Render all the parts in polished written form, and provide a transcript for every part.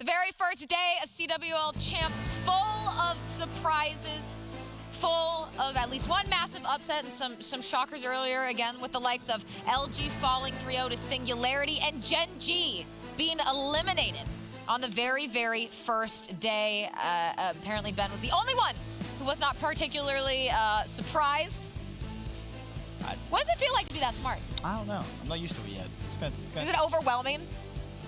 The very first day of CWL Champs, full of surprises, full of at least one massive upset and some shockers earlier, again, with the likes of LG falling 3-0 to Singularity and Gen G being eliminated on the very, very first day. Apparently, Ben was the only one who was not particularly surprised. What does it feel like to be that smart? I don't know. I'm not used to it yet. Is it overwhelming?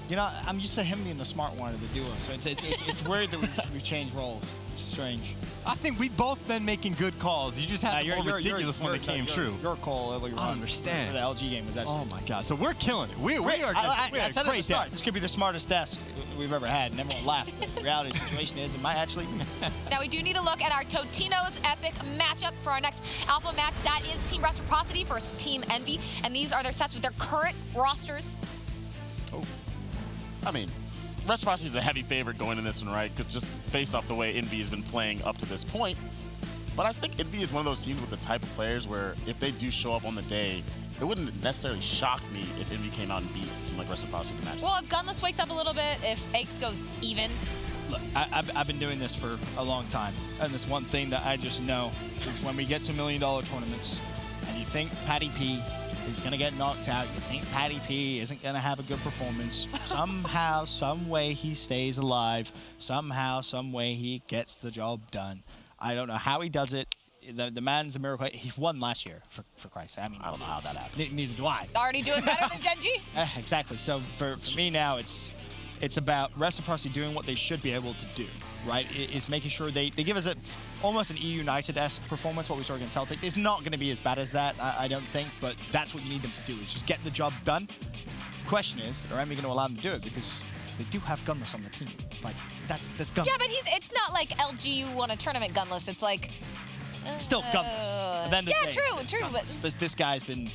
You know, I'm used to him being the smart one of the duo, so it's weird that we've changed roles. It's strange. I think we've both been making good calls. You just had a more ridiculous one that came true. Your call earlier I understand. For the LG game was actually. Oh my God! So we're killing it. We are just I said at the start, this could be the smartest desk we've ever had, and everyone laughed. But the reality of the situation is, it might actually be. Now we do need to look at our Totino's epic matchup for our next alpha match. That is Team Reciprocity versus Team Envy, and these are their sets with their current rosters. Oh, I mean, Reciprocity is the heavy favorite going in this one, right? Because just based off the way Envy has been playing up to this point. But I think Envy is one of those teams with the type of players where if they do show up on the day, it wouldn't necessarily shock me if Envy came out and beat a team like Reciprocity in the match. Well, if Gunless wakes up a little bit, if Aches goes even. Look, I've been doing this for a long time, and this one thing that I just know is when we get to $1 million tournaments, and you think Patty P is going to get knocked out, you think Patty P isn't going to have a good performance, somehow, some way he stays alive, somehow, some way he gets the job done. I don't know how he does it. The man's a miracle. He won last year, for Christ's sake. I mean, I don't know how that happened. Neither do I. Already doing better than Gen G? Exactly. So for me now, it's about Reciprocity doing what they should be able to do, right? It's making sure they give us almost an E-United-esque performance, what we saw against Celtic. It's not going to be as bad as that, I don't think, but that's what you need them to do, is just get the job done. The question is, are Emmy going to allow them to do it? Because they do have Gunless on the team. Like, that's Gunless. Yeah, but it's not like LG won a tournament Gunless. It's like... Still Gunless. Yeah, true. But this guy's been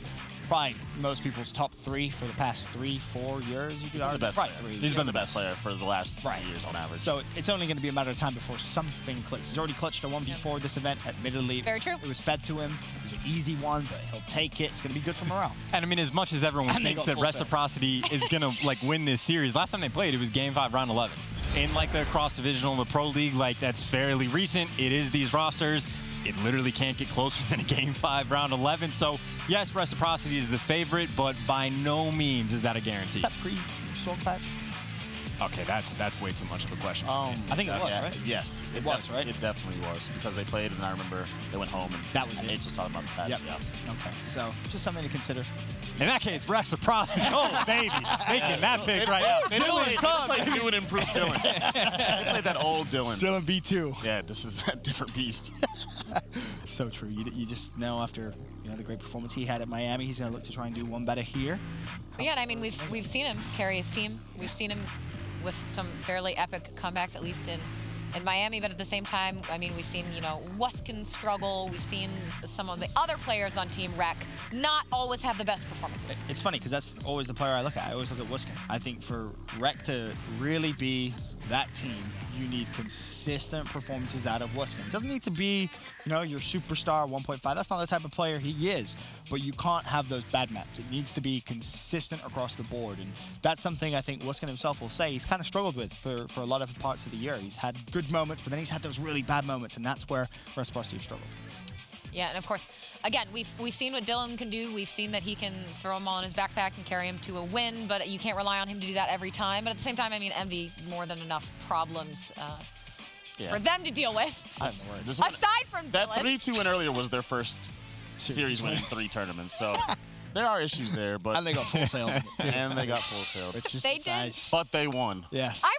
probably most people's top 3 for the past 3-4 years. You could argue. The best player. He's been the best player for the last 3 years on average. So it's only going to be a matter of time before something clicks. He's already clutched a 1v4 this event, admittedly. Very true. It was fed to him. It was an easy one, but he'll take it. It's going to be good for morale. And I mean, as much as everyone thinks that Reciprocity is going to like win this series, last time they played, it was Game 5, Round 11. In like the cross-divisional and the Pro League, like that's fairly recent. It is these rosters. It literally can't get closer than a Game 5, Round 11. So, yes, Reciprocity is the favorite, but by no means is that a guarantee. Is that pre-Storm patch? Okay, that's way too much of a question. I think it was, yeah, right? Yes. It was, right? It definitely was, because they played, and I remember they went home, and that was it. H was talking about the patch. Yep. Yeah. Okay, so just something to consider. In that case, Reciprocity, oh, baby, making that pick right now. They played new and improved Dylan. They played that old Dylan. Dylan V2. Yeah, this is a different beast. So true. You just know after the great performance he had at Miami, he's going to look to try and do one better here. But yeah, I mean, we've seen him carry his team. We've seen him with some fairly epic comebacks, at least in Miami. But at the same time, I mean, we've seen Wuskin struggle. We've seen some of the other players on Team Rec not always have the best performances. It's funny because that's always the player I look at. I always look at Wuskin. I think for Rec to really be that team, you need consistent performances out of Wuskin. It doesn't need to be, your superstar 1.5. That's not the type of player he is. But you can't have those bad maps. It needs to be consistent across the board. And that's something I think Wuskin himself will say he's kind of struggled with for a lot of parts of the year. He's had good moments, but then he's had those really bad moments, and that's where Reciprocity struggled. Yeah, and of course, again, we've seen what Dylan can do. We've seen that he can throw them all in his backpack and carry him to a win, but you can't rely on him to do that every time. But at the same time, I mean, Envy, more than enough problems for them to deal with. Aside from that Dylan. 3-2 win earlier was their first series win in 3 tournaments, so there are issues there. But and they got full sail. And they got full sail. It's just they did. But they won. Yes. I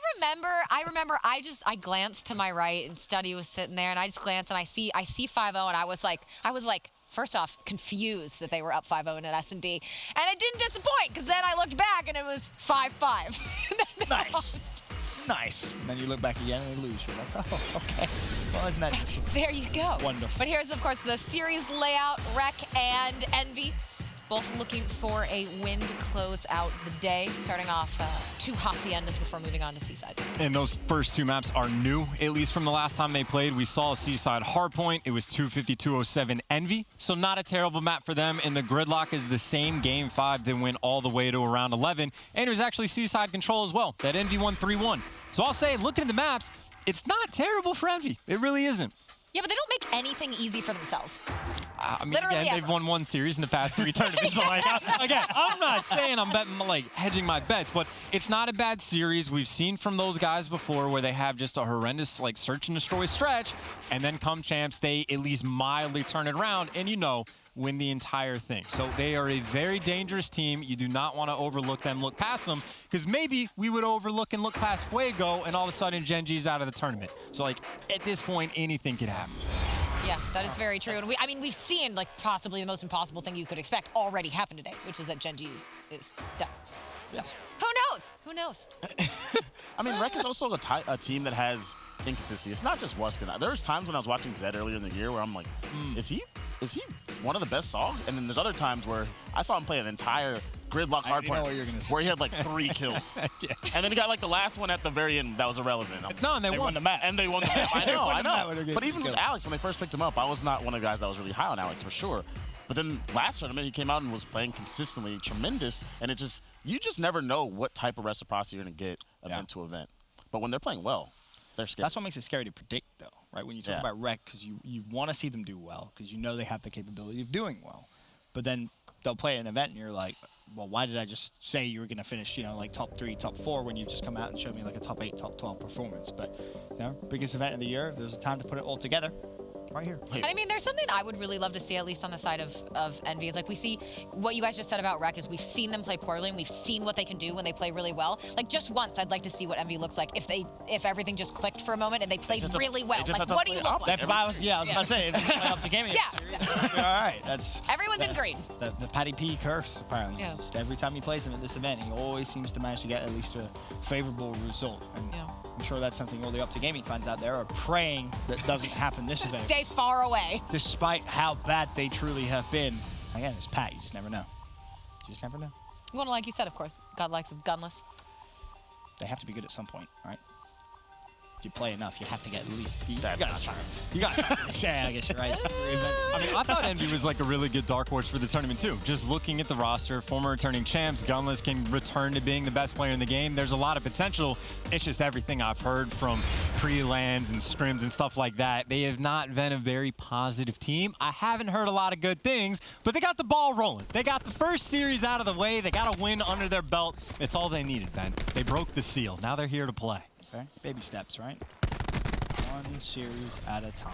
remember I glanced to my right and Studdy was sitting there, and I just glanced and I see 5-0, and I was like, first off, confused that they were up 5-0 in an S&D. And it didn't disappoint, because then I looked back and it was 5-5. Nice. And then you look back again and they lose. You're like, oh, okay. Well, isn't that just there you go. Wonderful. But here's, of course, the series layout, Rec and Envy. both looking for a win to close out the day, starting off 2 Haciendas before moving on to Seaside. And those first 2 maps are new, at least from the last time they played. We saw Seaside Hardpoint. It was 250-207 Envy, so not a terrible map for them. And the gridlock is the same game 5 that went all the way to around 11. And it was actually Seaside control as well. That Envy won 3-1. So I'll say, looking at the maps, it's not terrible for Envy. It really isn't. Yeah, but they don't make anything easy for themselves. I mean, Literally again, they've won 1 series in the past 3 tournaments. So like, again, I'm not saying I'm betting, like, hedging my bets, but it's not a bad series. We've seen from those guys before where they have just a horrendous, like, search and destroy stretch, and then come champs, they at least mildly turn it around, and, you know, win the entire thing. So they are a very dangerous team. You do not want to overlook them, look past them, because maybe we would overlook and look past Fuego, and all of a sudden Genji's out of the tournament. So, like, at this point, anything could happen. Yeah, that is very true. And I mean, we've seen, like, possibly the most impossible thing you could expect already happen today, which is that Genji is done. So, who knows? Who knows? I mean, Rec is also a team that has inconsistency. It's not just Wuskin. There's times when I was watching Zed earlier in the year where I'm like, is he one of the best songs? And then there's other times where I saw him play an entire gridlock Hardpoint where he had like 3 kills. Yeah. And then he got like the last one at the very end that was irrelevant. No, and they won the match. And they won the match. I know. But even with Alex, when they first picked him up, I was not one of the guys that was really high on Alex for sure. But then last tournament, he came out and was playing consistently tremendous. And you just never know what type of reciprocity you're going to get event to event. But when they're playing well, they're scary. That's what makes it scary to predict, though, right? When you talk about Rec, because you want to see them do well, because you know they have the capability of doing well. But then they'll play an event, and you're like, well, why did I just say you were going to finish, you know, like top 3, top 4 when you've just come out and showed me like a top 8, top 12 performance? But, you know, biggest event of the year, if there's a time to put it all together, right here. And I mean, there's something I would really love to see, at least on the side of Envy. It's like we see what you guys just said about Rec is we've seen them play poorly and we've seen what they can do when they play really well. Like just once, I'd like to see what Envy looks like if everything just clicked for a moment and they played really well. Like what do you look like? That's what I was about to say. If you play up to game, all right. That's everyone's in green. The Patty P curse, apparently. Yeah. Just every time he plays him at this event, he always seems to manage to get at least a favorable result. And I'm sure that's something all the Up to Gaming fans out there are praying that doesn't happen this event. Stay far away. Despite how bad they truly have been. Again, it's Pat. You just never know. You just never know. Well, like you said, of course, God likes them gunless. They have to be good at some point, right? If you play enough, you have to get at least. You That's gotta not start. You got to. Yeah, I guess you're right. I mean, I thought Envy was like a really good dark horse for the tournament too. Just looking at the roster, former returning champs, Gunless can return to being the best player in the game. There's a lot of potential. It's just everything I've heard from pre-lands and scrims and stuff like that. They have not been a very positive team. I haven't heard a lot of good things, but they got the ball rolling. They got the first series out of the way. They got a win under their belt. It's all they needed, Ben. They broke the seal. Now they're here to play. Okay. Baby steps, right? One series at a time.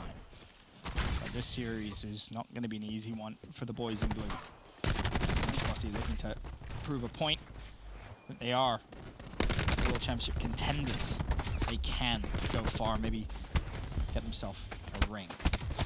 But this series is not going to be an easy one for the boys in blue. Reciprocity looking to prove a point that they are World Championship contenders. They can go far, maybe get themselves a ring.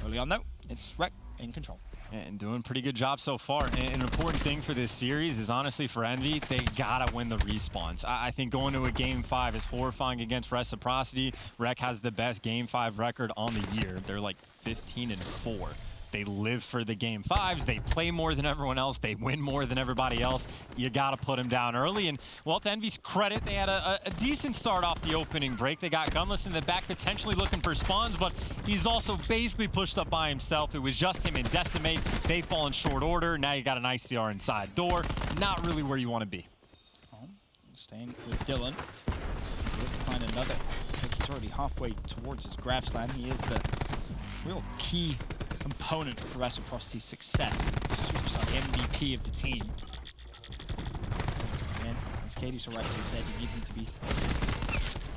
Early on, though, it's Rec in control. And doing a pretty good job so far. And an important thing for this series is honestly for Envy, they gotta win the respawns. I think going to a Game 5 is horrifying against Reciprocity. Rec has the best Game 5 record on the year. They're like 15-4. They live for the Game 5s. They play more than everyone else. They win more than everybody else. You got to put them down early. And, well, to Envy's credit, they had a decent start off the opening break. They got Gunless in the back, potentially looking for spawns, but he's also basically pushed up by himself. It was just him and Decimate. They fall in short order. Now you got an ICR inside door. Not really where you want to be. Staying with Dylan. He has to find another. I think he's already halfway towards his grab slam. He is the real key component for Reciprocity's success. Superstar, the MVP of the team. And as Katie so rightly said, you need him to be consistent.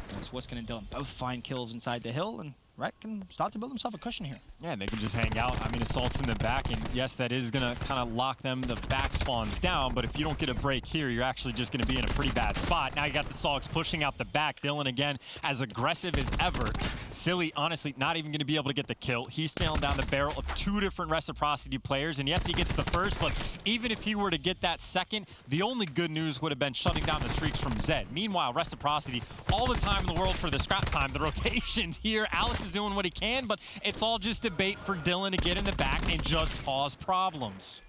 That's Wuskin and Dylan both find kills inside the hill, and Rec can start to build himself a cushion here. Yeah, they can just hang out. I mean, Assault's in the back, and yes, that is going to kind of lock them, the back spawns down, but if you don't get a break here, you're actually just going to be in a pretty bad spot. Now you got the Sogs pushing out the back. Dylan, again, as aggressive as ever. Silly, honestly, not even going to be able to get the kill. He's staring down the barrel of 2 different Reciprocity players, and yes, he gets the first, but even if he were to get that second, the only good news would have been shutting down the streaks from Zed. Meanwhile, Reciprocity, all the time in the world for the scrap time. The rotations here, Alex is doing what he can, but it's all just a bait for Dylan to get in the back and just cause problems.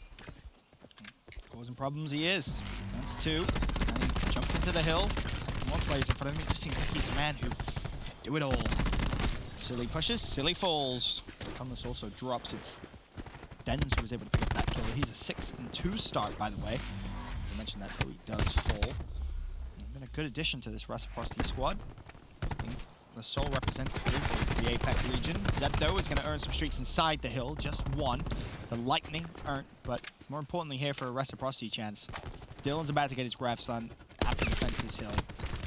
Causing problems he is. That's 2. And he jumps into the hill. More players in front of him. It just seems like he's a man who can do it all. Silly pushes, Silly falls. Thomas also drops. It's Denz who was able to pick up that kill. He's a 6-2 start, by the way. As I mentioned that, though, he does fall. He's been a good addition to this Reciprocity squad. He's been the sole representative of the APAC region. Zed, though, is going to earn some streaks inside the hill. Just 1. The Lightning earned, but more importantly here for a Reciprocity chance, Dylan's about to get his grab slam after the fences hill.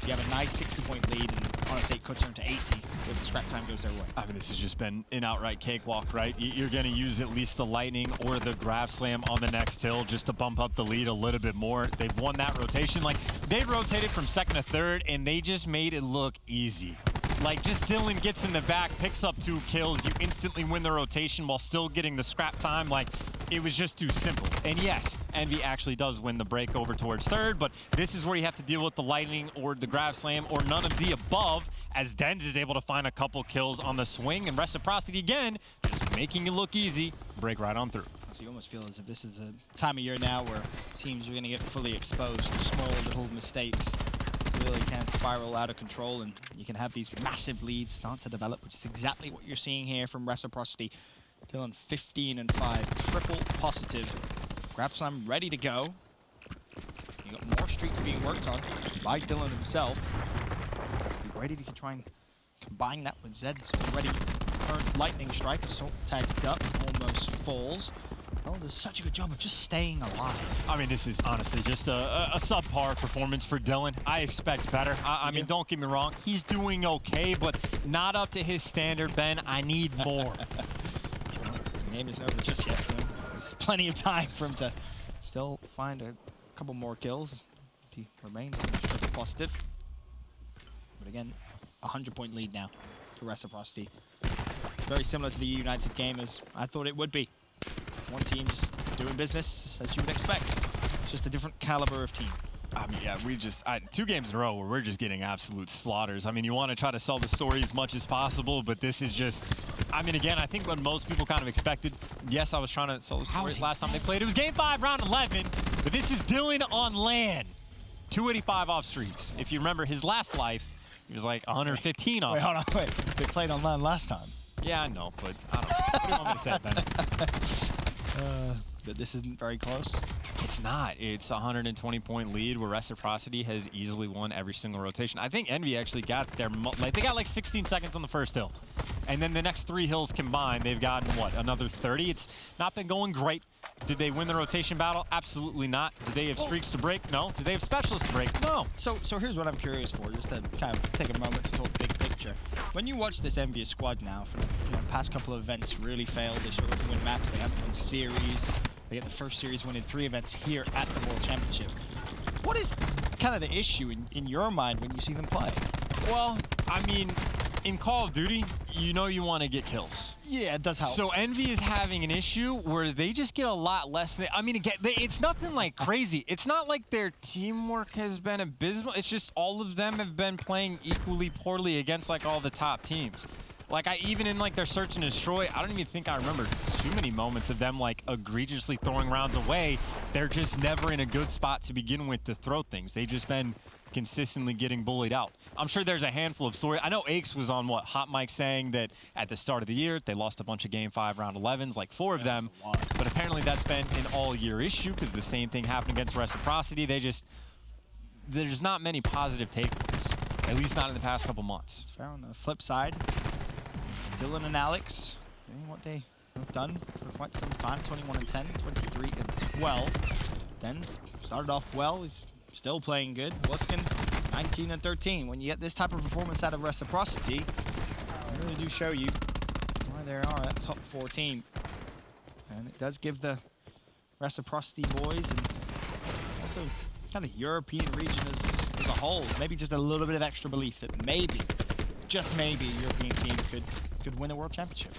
You have a nice 60-point lead, and honestly, it could turn to 80 if the scrap time goes their way. I mean, this has just been an outright cakewalk, right? You're going to use at least the Lightning or the grab slam on the next hill just to bump up the lead a little bit more. They've won that rotation. Like, they rotated from 2nd to 3rd, and they just made it look easy. Like, just Dylan gets in the back, picks up 2 kills, you instantly win the rotation while still getting the scrap time. Like, it was just too simple. And yes, Envy actually does win the break over towards 3rd, but this is where you have to deal with the Lightning or the grab slam or none of the above, as Denz is able to find a couple kills on the swing, and Reciprocity again, just making it look easy, break right on through. So you almost feel as if this is a time of year now where teams are going to get fully exposed to small little mistakes. Really can spiral out of control, and you can have these massive leads start to develop, which is exactly what you're seeing here from Reciprocity. Dylan 15-5, triple positive. Grab slam ready to go. You got more streaks being worked on by Dylan himself. It'd be great if you could try and combine that with Zed's already earned lightning strike. Assault tagged up, almost falls. Oh, does such a good job of just staying alive. I mean, this is honestly just a subpar performance for Dylan. I expect better. I mean, don't get me wrong. He's doing okay, but not up to his standard, Ben. I need more. The game isn't over just yet, so there's plenty of time for him to still find a couple more kills as he remains triple positive. But again, a 100-point lead now to Reciprocity. Very similar to the United game as I thought it would be. One team just doing business as you would expect. Just a different caliber of team. I mean, yeah, we just 2 games in a row where we're just getting absolute slaughters. I mean, you want to try to sell the story as much as possible, but this is just, I mean, again, I think what most people kind of expected, yes, I was trying to sell the story last time they played. It was game 5, round 11, but this is Dylan on LAN. 285 off streaks. If you remember his last life, he was like 115 off. Wait, hold on, wait. They played on LAN last time. Yeah, I know, but I don't know. What do you want me to say, Ben? That this isn't very close. It's not. It's a 120-point lead where Reciprocity has easily won every single rotation. I think Envy actually got their, they got like 16 seconds on the first hill. And then the next 3 hills combined, they've gotten, what, another 30? It's not been going great. Did they win the rotation battle? Absolutely not. Did they have streaks to break? No. Did they have specialists to break? No. So here's what I'm curious for, just to kind of take a moment to talk big picture. When you watch this Envious squad now, for the past couple of events really failed. They struggled to win maps. They haven't won series. They get the first series win in 3 events here at the World Championship. What is kind of the issue in your mind when you see them play? Well, I mean, in Call of Duty, you know you want to get kills. Yeah, it does help. So Envy is having an issue where they just get a lot less. I mean, again, it's nothing like crazy. It's not like their teamwork has been abysmal. It's just all of them have been playing equally poorly against like all the top teams. Like, even in like their search and destroy, I don't even think I remember too many moments of them like egregiously throwing rounds away. They're just never in a good spot to begin with to throw things. They've just been consistently getting bullied out. I'm sure there's a handful of stories. I know Aches was on what, Hot Mic, saying that at the start of the year they lost a bunch of game 5 round 11s, like 4 of them. But apparently that's been an all-year issue because the same thing happened against Reciprocity. There's not many positive takeaways, at least not in the past couple months. It's fair. On the flip side, it's Dylan and Alex doing what they have done for quite some time. 21-10, 23-12. Denz started off well. He's still playing good. Wuskin, 19-13. When you get this type of performance out of Reciprocity, they really do show you why they are at top 14. And it does give the Reciprocity boys and also kind of European region as a whole maybe just a little bit of extra belief that maybe, just maybe, a European team could win a world championship.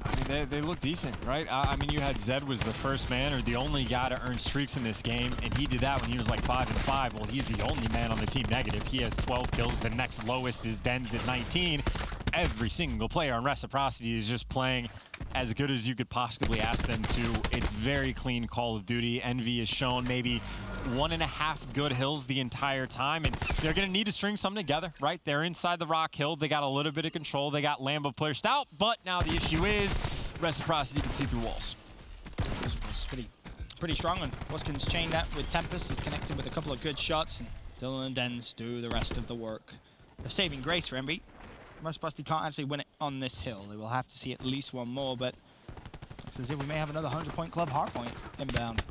I mean, they look decent, right? I mean, you had Zed was the first man or the only guy to earn streaks in this game, and he did that when he was like 5-5. Well, he's the only man on the team negative. He has 12 kills. The next lowest is Denz at 19. Every single player on Reciprocity is just playing as good as you could possibly ask them to. It's very clean Call of Duty. Envy has shown maybe 1.5 good hills the entire time, and they're going to need to string something together, right? They're inside the rock hill. They got a little bit of control. They got Lambo pushed out, but now the issue is Reciprocity can see through walls. It's pretty strong, and Wuskin's chained that with Tempest. He's connected with a couple of good shots, and Dylan and Dens do the rest of the work. A saving grace for Envy. Reciprocity can't actually win it on this hill. They will have to see at least one more, but it's as if we may have another 100-point club Hardpoint inbound.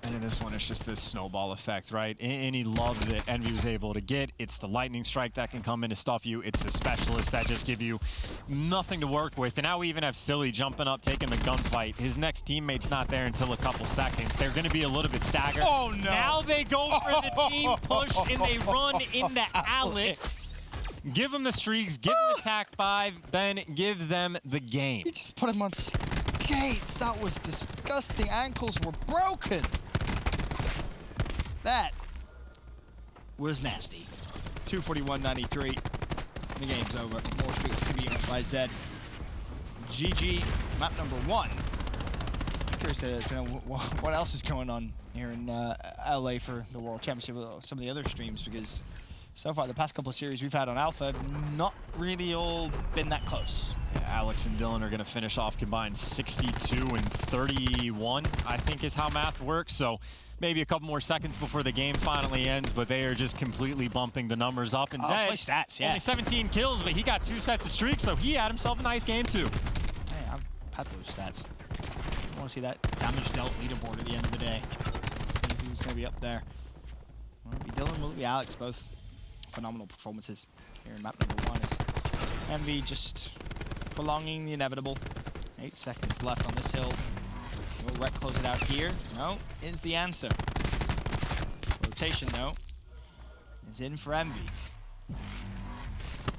And in this one, it's just this snowball effect, right? Any love that Envy was able to get, it's the lightning strike that can come in to stuff you. It's the specialists that just give you nothing to work with. And now we even have Silly jumping up, taking the gunfight. His next teammate's not there until a couple seconds. They're going to be a little bit staggered. Oh, no. Now they go for the team push, and they run into Alex. Give him the streaks, give him the tac 5, Ben, give them the game. He just put him on skates. That was disgusting. Ankles were broken. That was nasty. 241.93. The game's over. More streaks could be earned by Zed. GG, map number 1. I'm curious to know what else is going on here in LA for the World Championship with some of the other streams, because so far the past couple of series we've had on Alpha, not really all been that close. Yeah, Alex and Dylan are going to finish off combined 62 and 31, I think is how math works. So maybe a couple more seconds before the game finally ends, but they are just completely bumping the numbers up. And Zed, play stats, yeah. Only 17 kills, but he got 2 sets of streaks, so he had himself a nice game too. Hey, I've had those stats. I want to see that damage dealt leaderboard at the end of the day. See who's going to be up there. Will it be Dylan? Will it be Alex? Both phenomenal performances here in map number 1. Is Envy just prolonging the inevitable. 8 seconds left on this hill. Will Rec close it out here? No, is the answer. Rotation, though, is in for Envy.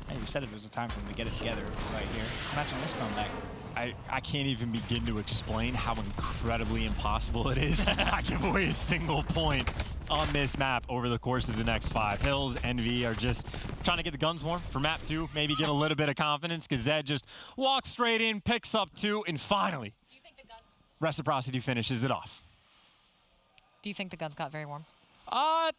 Hey, we said if there's a time for them to get it together right here. Imagine this comeback. I can't even begin to explain how incredibly impossible it is to not give away a single point on this map over the course of the next 5 hills. Envy are just trying to get the guns warm for map 2, maybe get a little bit of confidence, because Zed just walks straight in, picks up 2, and finally, Do you think the guns? Reciprocity finishes it off. Do you think the guns got very warm?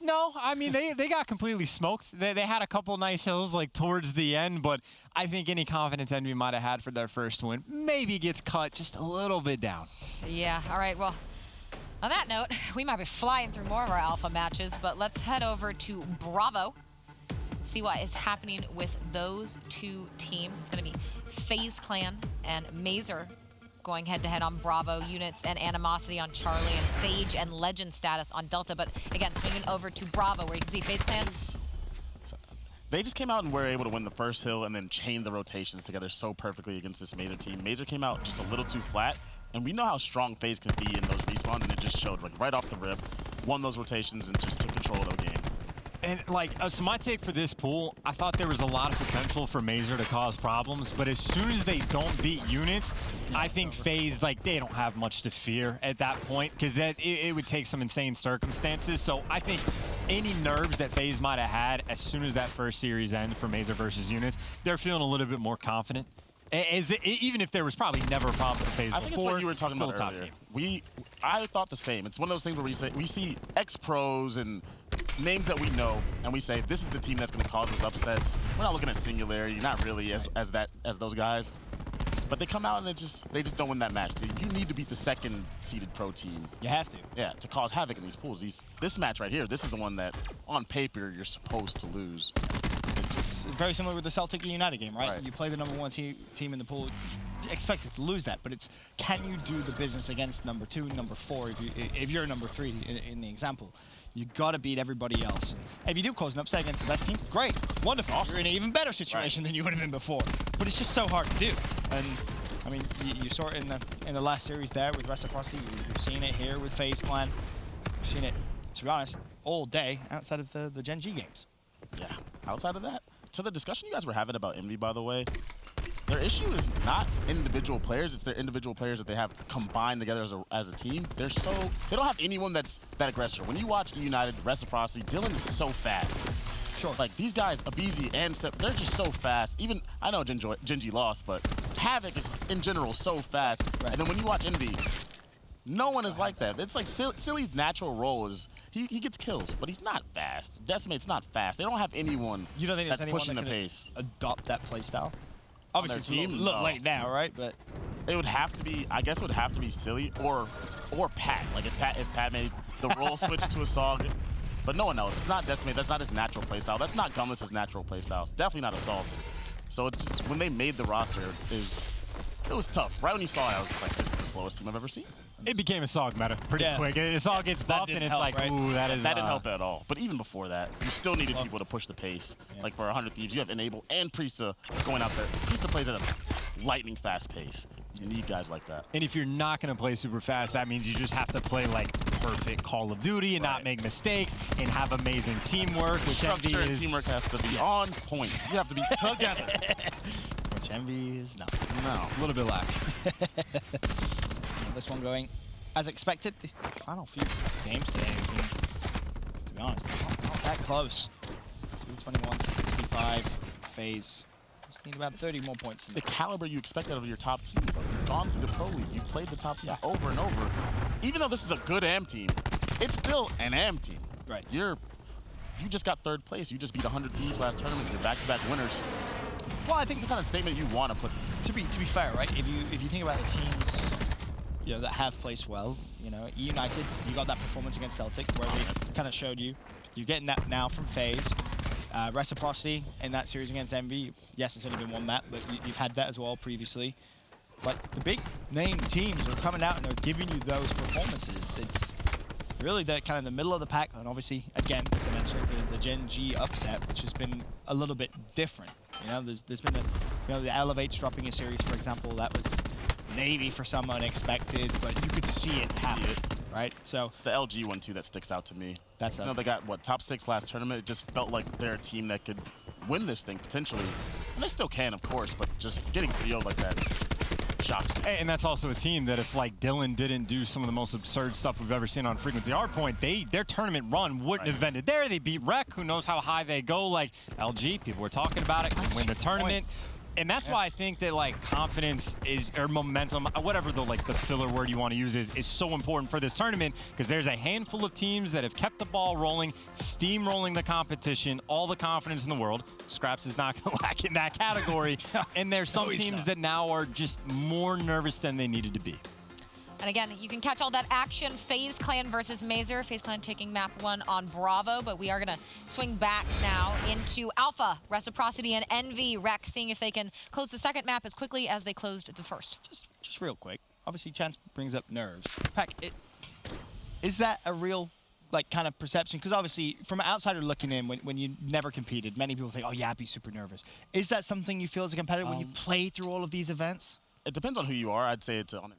No. I mean, they got completely smoked. They had a couple nice hills like towards the end, but I think any confidence Envy might have had for their first win maybe gets cut just a little bit down. Yeah, all right, well, on that note, we might be flying through more of our alpha matches, but let's head over to Bravo, see what is happening with those 2 teams. It's going to be FaZe Clan and Mazer going head-to-head on Bravo, Units and Animosity on Charlie, and Sage and Legend status on Delta. But again, swinging over to Bravo, where you can see FaZe Clan. They just came out and were able to win the first hill and then chain the rotations together so perfectly against this Mazer team. Mazer came out just a little too flat, and we know how strong FaZe can be in those respawns, and it just showed like right off the rip, won those rotations and just took control of the game. And like, so my take for this pool, I thought there was a lot of potential for Mazer to cause problems, but as soon as they don't beat Units, I think FaZe, like, they don't have much to fear at that point, because it would take some insane circumstances. So I think any nerves that FaZe might have had as soon as that first series ended for Mazer versus Units, they're feeling a little bit more confident. Even if there was probably never a problem with FaZe before, I think it's what you were talking about earlier. I thought the same. It's one of those things where we see ex-pros and names that we know, and we say this is the team that's going to cause those upsets. We're not looking at Singularity, not really as those guys, but they come out and they just don't win that match. You need to beat the 2nd seeded pro team. You have to. Yeah, to cause havoc in these pools. This match right here, this is the one that on paper you're supposed to lose. It's very similar with the Celtic and United game, right? You play the number 1 team in the pool, expected to lose that, but it's can you do the business against number 2, number 4? If you're number 3 in the example, you got to beat everybody else. And if you do cause an upset against the best team, great, wonderful. Awesome. You're in an even better situation than you would have been before. But it's just so hard to do. And I mean, you saw it in the last series there with Reciprocity. You've seen it here with FaZe Clan. You've seen it, to be honest, all day outside of the Gen G games. Yeah, outside of that. To the discussion you guys were having about Envy, by the way, their issue is not individual players, it's their individual players that they have combined together as a team. They don't have anyone that's that aggressive. When you watch United, Reciprocity, Dylan is so fast. Sure. Like, these guys, Abizi and Sep, they're just so fast. Even, I know Genji lost, but Havoc is, in general, so fast. Right. And then when you watch Envy, no one is like that. It's like Silly's natural role is he gets kills, but he's not fast. Decimate's not fast. They don't have anyone You don't think that's there's anyone pushing that the could pace. adopt that playstyle? Obviously, it's a team? little No. late now, right? But It would have to be, I guess it would have to be Silly or Pat. Like if Pat made the role switch to a Sog. But no one else. It's not Decimate. That's not his natural playstyle. That's not Gumless's natural playstyle. It's definitely not Assault's. So it's just, when they made the roster, it was tough. Right when you saw it, I was just like, this is the slowest team I've ever seen. It became a Sog meta pretty Yeah. quick. A Sog gets buffed, and didn't it's help, like, right? ooh, that That didn't help at all. But even before that, you still needed people to push the pace. Yeah. Like for 100 Thieves, you have Enable and Priesta going out there. Priesta plays at a lightning fast pace. You need guys like that. And if you're not going to play super fast, that means you just have to play like perfect Call of Duty and not make mistakes and have amazing teamwork, which Envy Structure and is. teamwork has to be on point. You have to be together. which Envy is not. No. A little bit lacking. This one going as expected. The final few games today have been, to be honest, not that close. 221 to 65. Faze. Just need about 30 more points. The caliber you expect out of your top teams. Like, you've gone through the Pro League. You've played the top teams over and over. Even though this is a good AM team, it's still an AM team. Right. You just got third place. You just beat 100 Thieves last tournament. You're back-to-back winners. Well, I This think is the kind of statement you want to put. to be fair, right? If you think about the teams, that have placed well, United, you got that performance against Celtic where they kind of showed you're getting that now from Faze. Reciprocity in that series against Envy. Yes, it's only been one map, but you've had that as well previously. But the big name teams are coming out and they're giving you those performances. It's really kind of the middle of the pack, and obviously, again, as I mentioned, the Gen G upset, which has been a little bit different. There's been the Elevates dropping a series, for example, that was Navy for some unexpected, but you could see it happen, right? So It's the LG one, too, that sticks out to me. that's They got, top 6 last tournament. It just felt like they're a team that could win this thing, potentially. And they still can, of course, but just getting 3-0 like that shocks me. And that's also a team that if like Dylan didn't do some of the most absurd stuff we've ever seen on Frequency Hardpoint, their tournament run wouldn't have ended there. They beat Rec, who knows how high they go. Like LG, people were talking about it, can win the tournament. And that's why I think that like confidence or momentum, whatever the filler word you want to use is so important for this tournament, because there's a handful of teams that have kept the ball rolling, steamrolling the competition, all the confidence in the world. Scraps is not going to lack in that category. And there's some teams that now are just more nervous than they needed to be. And again, you can catch all that action. Faze Clan versus Mazer. Faze Clan taking map 1 on Bravo, but we are going to swing back now into Alpha, Reciprocity, and Envy. Rec seeing if they can close the second map as quickly as they closed the first. Just real quick. Obviously, Chance brings up nerves. Pack, is that a real kind of perception? Because obviously, from an outsider looking in, when you never competed, many people think, oh yeah, I'd be super nervous. Is that something you feel as a competitor when you play through all of these events? It depends on who you are. I'd say it's on.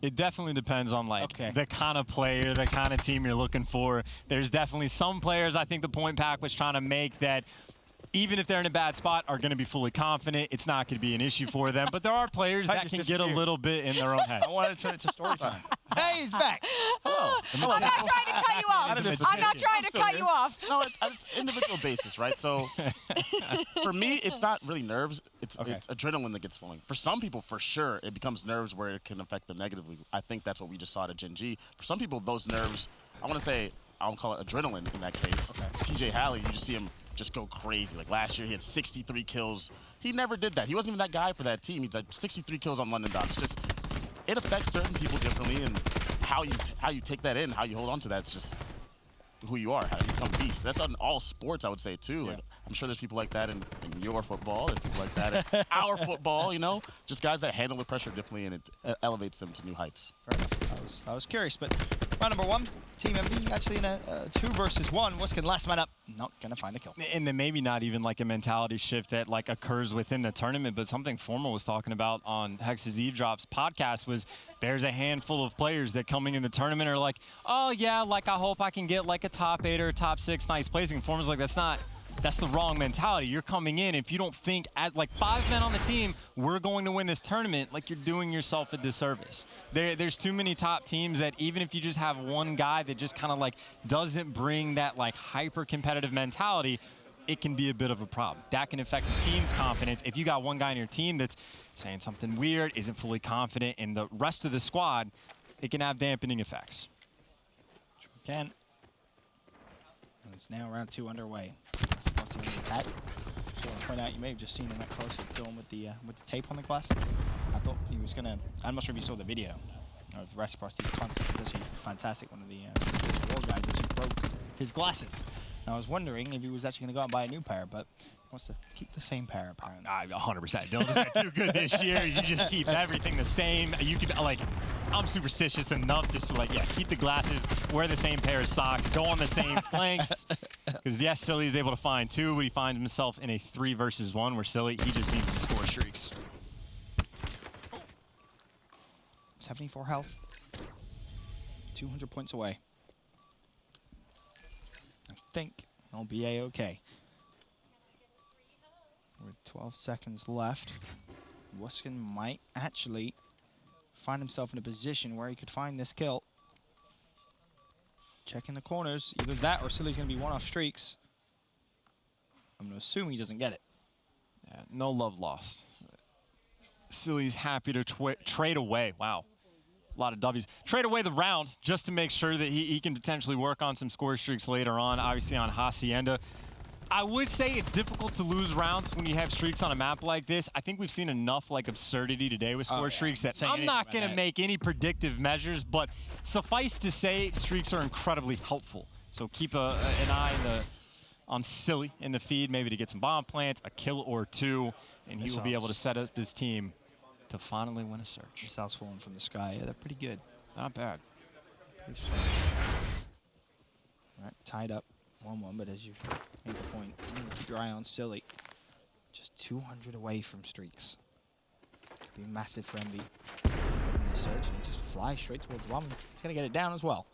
It definitely depends on the kind of player, the kind of team you're looking for. There's definitely some players I think the point pack was trying to make that even if they're in a bad spot are going to be fully confident. It's not going to be an issue for them. But there are players that can get a little bit in their own head. I wanted to turn it to story time. Hey, he's back. Hello. I'm not trying to cut you off. I'm not trying to cut you off. No, it's individual basis, right? So for me, it's not really nerves. It's adrenaline that gets flowing. For some people, for sure, it becomes nerves where it can affect them negatively. I think that's what we just saw at Gen G. For some people, those nerves, I want to say, I'll call it adrenaline in that case. TJ Halley, you just see him just go crazy. Like last year, he had 63 kills. He never did that. He wasn't even that guy for that team. He's like 63 kills on London Docks. Just it affects certain people differently, and how you take that in, how you hold on to that's just who you are, how you become beast. That's on all sports, I would say too. Like, I'm sure there's people like that in your football, there's people like that in our football. Just guys that handle the pressure differently, and it elevates them to new heights. Fair enough. I was curious, but round number 1, Team MD actually in a 2 versus 1. Wiskin last man up, not gonna find a kill. And then maybe not even like a mentality shift that occurs within the tournament, but something Formal was talking about on Hex's Eavesdrops podcast was there's a handful of players that coming in the tournament are like, oh yeah, I hope I can get a top 8 or top 6 nice placing. Formal's like, that's not That's the wrong mentality. You're coming in, if you don't think, as like 5 men on the team, we're going to win this tournament, like you're doing yourself a disservice. There's too many top teams that even if you just have one guy that just kind of like doesn't bring that like hyper-competitive mentality, it can be a bit of a problem. That can affect the team's confidence. If you got one guy on your team that's saying something weird, isn't fully confident, and the rest of the squad, it can have dampening effects. Sure can. And it's now round 2 underway. Supposed to be an attack. So I'll point out, you may have just seen in that close-up film with the tape on the glasses. I thought he was gonna. I'm not sure if you saw the video of Reciprocity's content. It's actually fantastic. One of the world guys actually broke his glasses. And I was wondering if he was actually gonna go out and buy a new pair, but he wants to keep the same pair apparently. 100%. Dylan's been too good this year. You just keep everything the same. You keep like. I'm superstitious enough just to like, yeah, keep the glasses, wear the same pair of socks, go on the same planks. Because yes, Silly is able to find 2, but he finds himself in a 3 versus 1 where Silly, he just needs to score streaks. 74 health. 200 points away. I think I'll be A-okay. With 12 seconds left, Wuskin might actually find himself in a position where he could find this kill. Checking the corners, either that or Silly's gonna be one off streaks. I'm gonna assume he doesn't get it. Yeah, no love lost. Silly's happy to trade away. Wow, a lot of W's. Trade away the round just to make sure that he can potentially work on some score streaks later on, obviously on Hacienda. I would say it's difficult to lose rounds when you have streaks on a map like this. I think we've seen enough like absurdity today with score streaks that I'm not going to make any predictive measures, but suffice to say, streaks are incredibly helpful. So keep an eye on Silly in the feed, maybe to get some bomb plants, a kill or 2, and he will be able to set up his team to finally win a search. Missiles falling from the sky, yeah, they're pretty good. Not bad. Pretty strong. All right, tied up. 1-1, but as you made the point, keep your eye on Silly. Just 200 away from streaks. Could be massive for Envy in the search, and he just flies straight towards 1. He's going to get it down as well.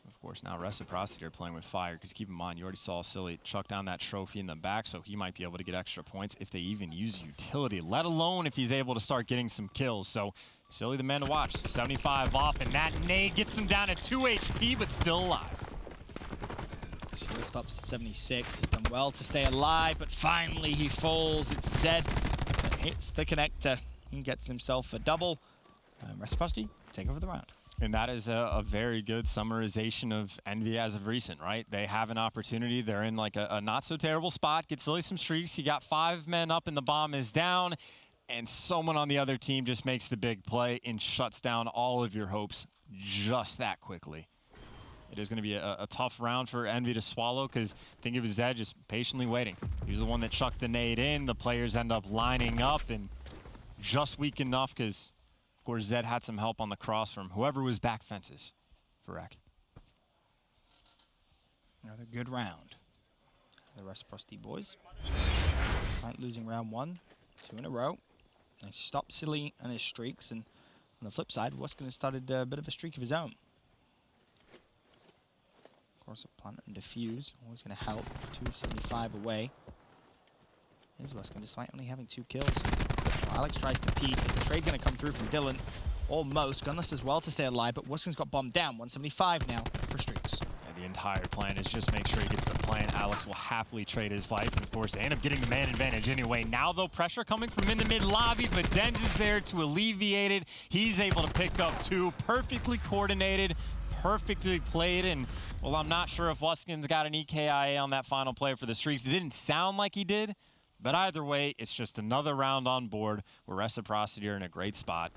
Of course, now Reciprocity are playing with fire, because keep in mind, you already saw Silly chuck down that trophy in the back, so he might be able to get extra points if they even use utility, let alone if he's able to start getting some kills. So Silly the man to watch. 75 off, and that nade gets him down to 2 HP, but still alive. He stops at 76. He's done well to stay alive, but finally he falls. It's Zed that hits the connector. He gets himself a double. Reciprocity take over the round. And that is a very good summarization of Envy as of recent, right? They have an opportunity. They're in like a not-so-terrible spot. Get Silly some streaks. You got 5 men up and the bomb is down. And someone on the other team just makes the big play and shuts down all of your hopes just that quickly. It is going to be a tough round for Envy to swallow because I think it was Zed just patiently waiting. He was the one that chucked the nade in. The players end up lining up and just weak enough because, of course, Zed had some help on the cross from whoever was back fences for Rec. Another good round. The Reciprocity boys. Despite losing round 1, 2 in a row. They stopped Silly and his streaks, and on the flip side, Wuskin has started a bit of a streak of his own. A plant and defuse, always going to help. 275 away. Here's Wuskin, despite only having 2 kills. Well, Alex tries to peek. Is the trade going to come through from Dylan? Almost. Gunless as well to stay alive, but Wuskin's got bombed down. 175 now for streaks. And the entire plan is just make sure he gets the plan. Alex will happily trade his life, and of course, they end up getting the man advantage anyway. Now, though, pressure coming from in the mid-lobby, but Denz is there to alleviate it. He's able to pick up 2, perfectly coordinated, perfectly played, and well, I'm not sure if Wuskin's got an EKIA on that final play for the streaks. It didn't sound like he did, but either way, it's just another round on board where Reciprocity are in a great spot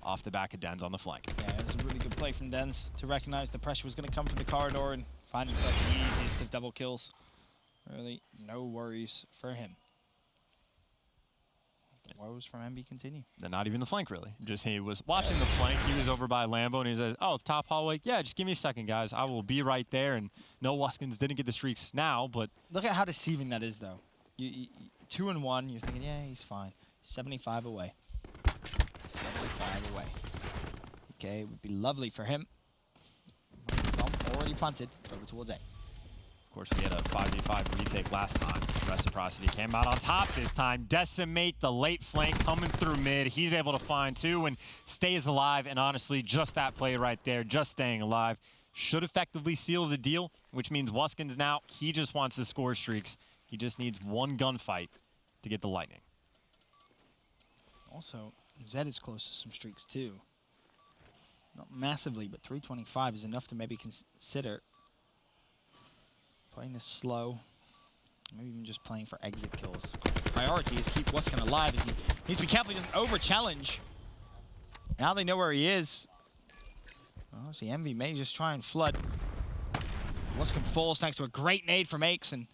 off the back of Denz on the flank. Yeah, it's a really good play from Denz to recognize the pressure was going to come from the corridor and find himself the easiest of double kills. Really, no worries for him. The woes from MB continue. They're not even the flank, really. Just he was watching the flank. He was over by Lambo, and he says, oh, top hallway. Yeah, just give me a second, guys. I will be right there. And no, Wuskins didn't get the streaks now, but... Look at how deceiving that is, though. 2 and 1, you're thinking, yeah, he's fine. 75 away. 75 away. Okay, it would be lovely for him. Bomb already planted over towards A. Of course, we had a 5v5 retake last time. Reciprocity came out on top this time. Decimate the late flank coming through mid. He's able to find two and stays alive. And honestly, just that play right there, just staying alive, should effectively seal the deal, which means Wuskins now, he just wants the score streaks. He just needs one gunfight to get the lightning. Also, Zed is close to some streaks too. Not massively, but 325 is enough to maybe consider playing this slow. Maybe even just playing for exit kills. Priority is keep Wuskin alive as he needs to be careful he doesn't over-challenge. Now they know where he is. Oh, see, Envy may just try and flood. Wuskin falls thanks to a great nade from Aches, and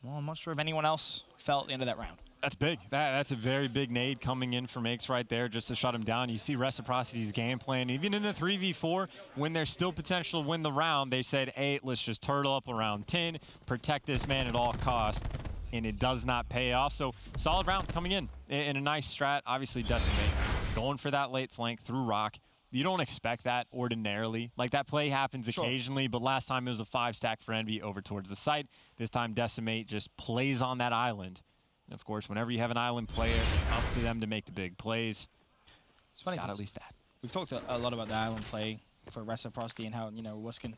well, I'm not sure if anyone else fell at the end of that round. That's big. That's a very big nade coming in from Aches right there just to shut him down. You see Reciprocity's game plan. Even in the 3v4, when there's still potential to win the round, they said, hey, let's just turtle up around 10, protect this man at all costs, and it does not pay off. So solid round coming in a nice strat. Obviously, Decimate going for that late flank through Rock. You don't expect that ordinarily. Like, that play happens occasionally, but last time it was a 5-stack for Envy over towards the site. This time, Decimate just plays on that island. And of course, whenever you have an island player, it's up to them to make the big plays. It's funny, got at least that. We've talked a lot about the island play for Reciprocity and how, you know, Wuskin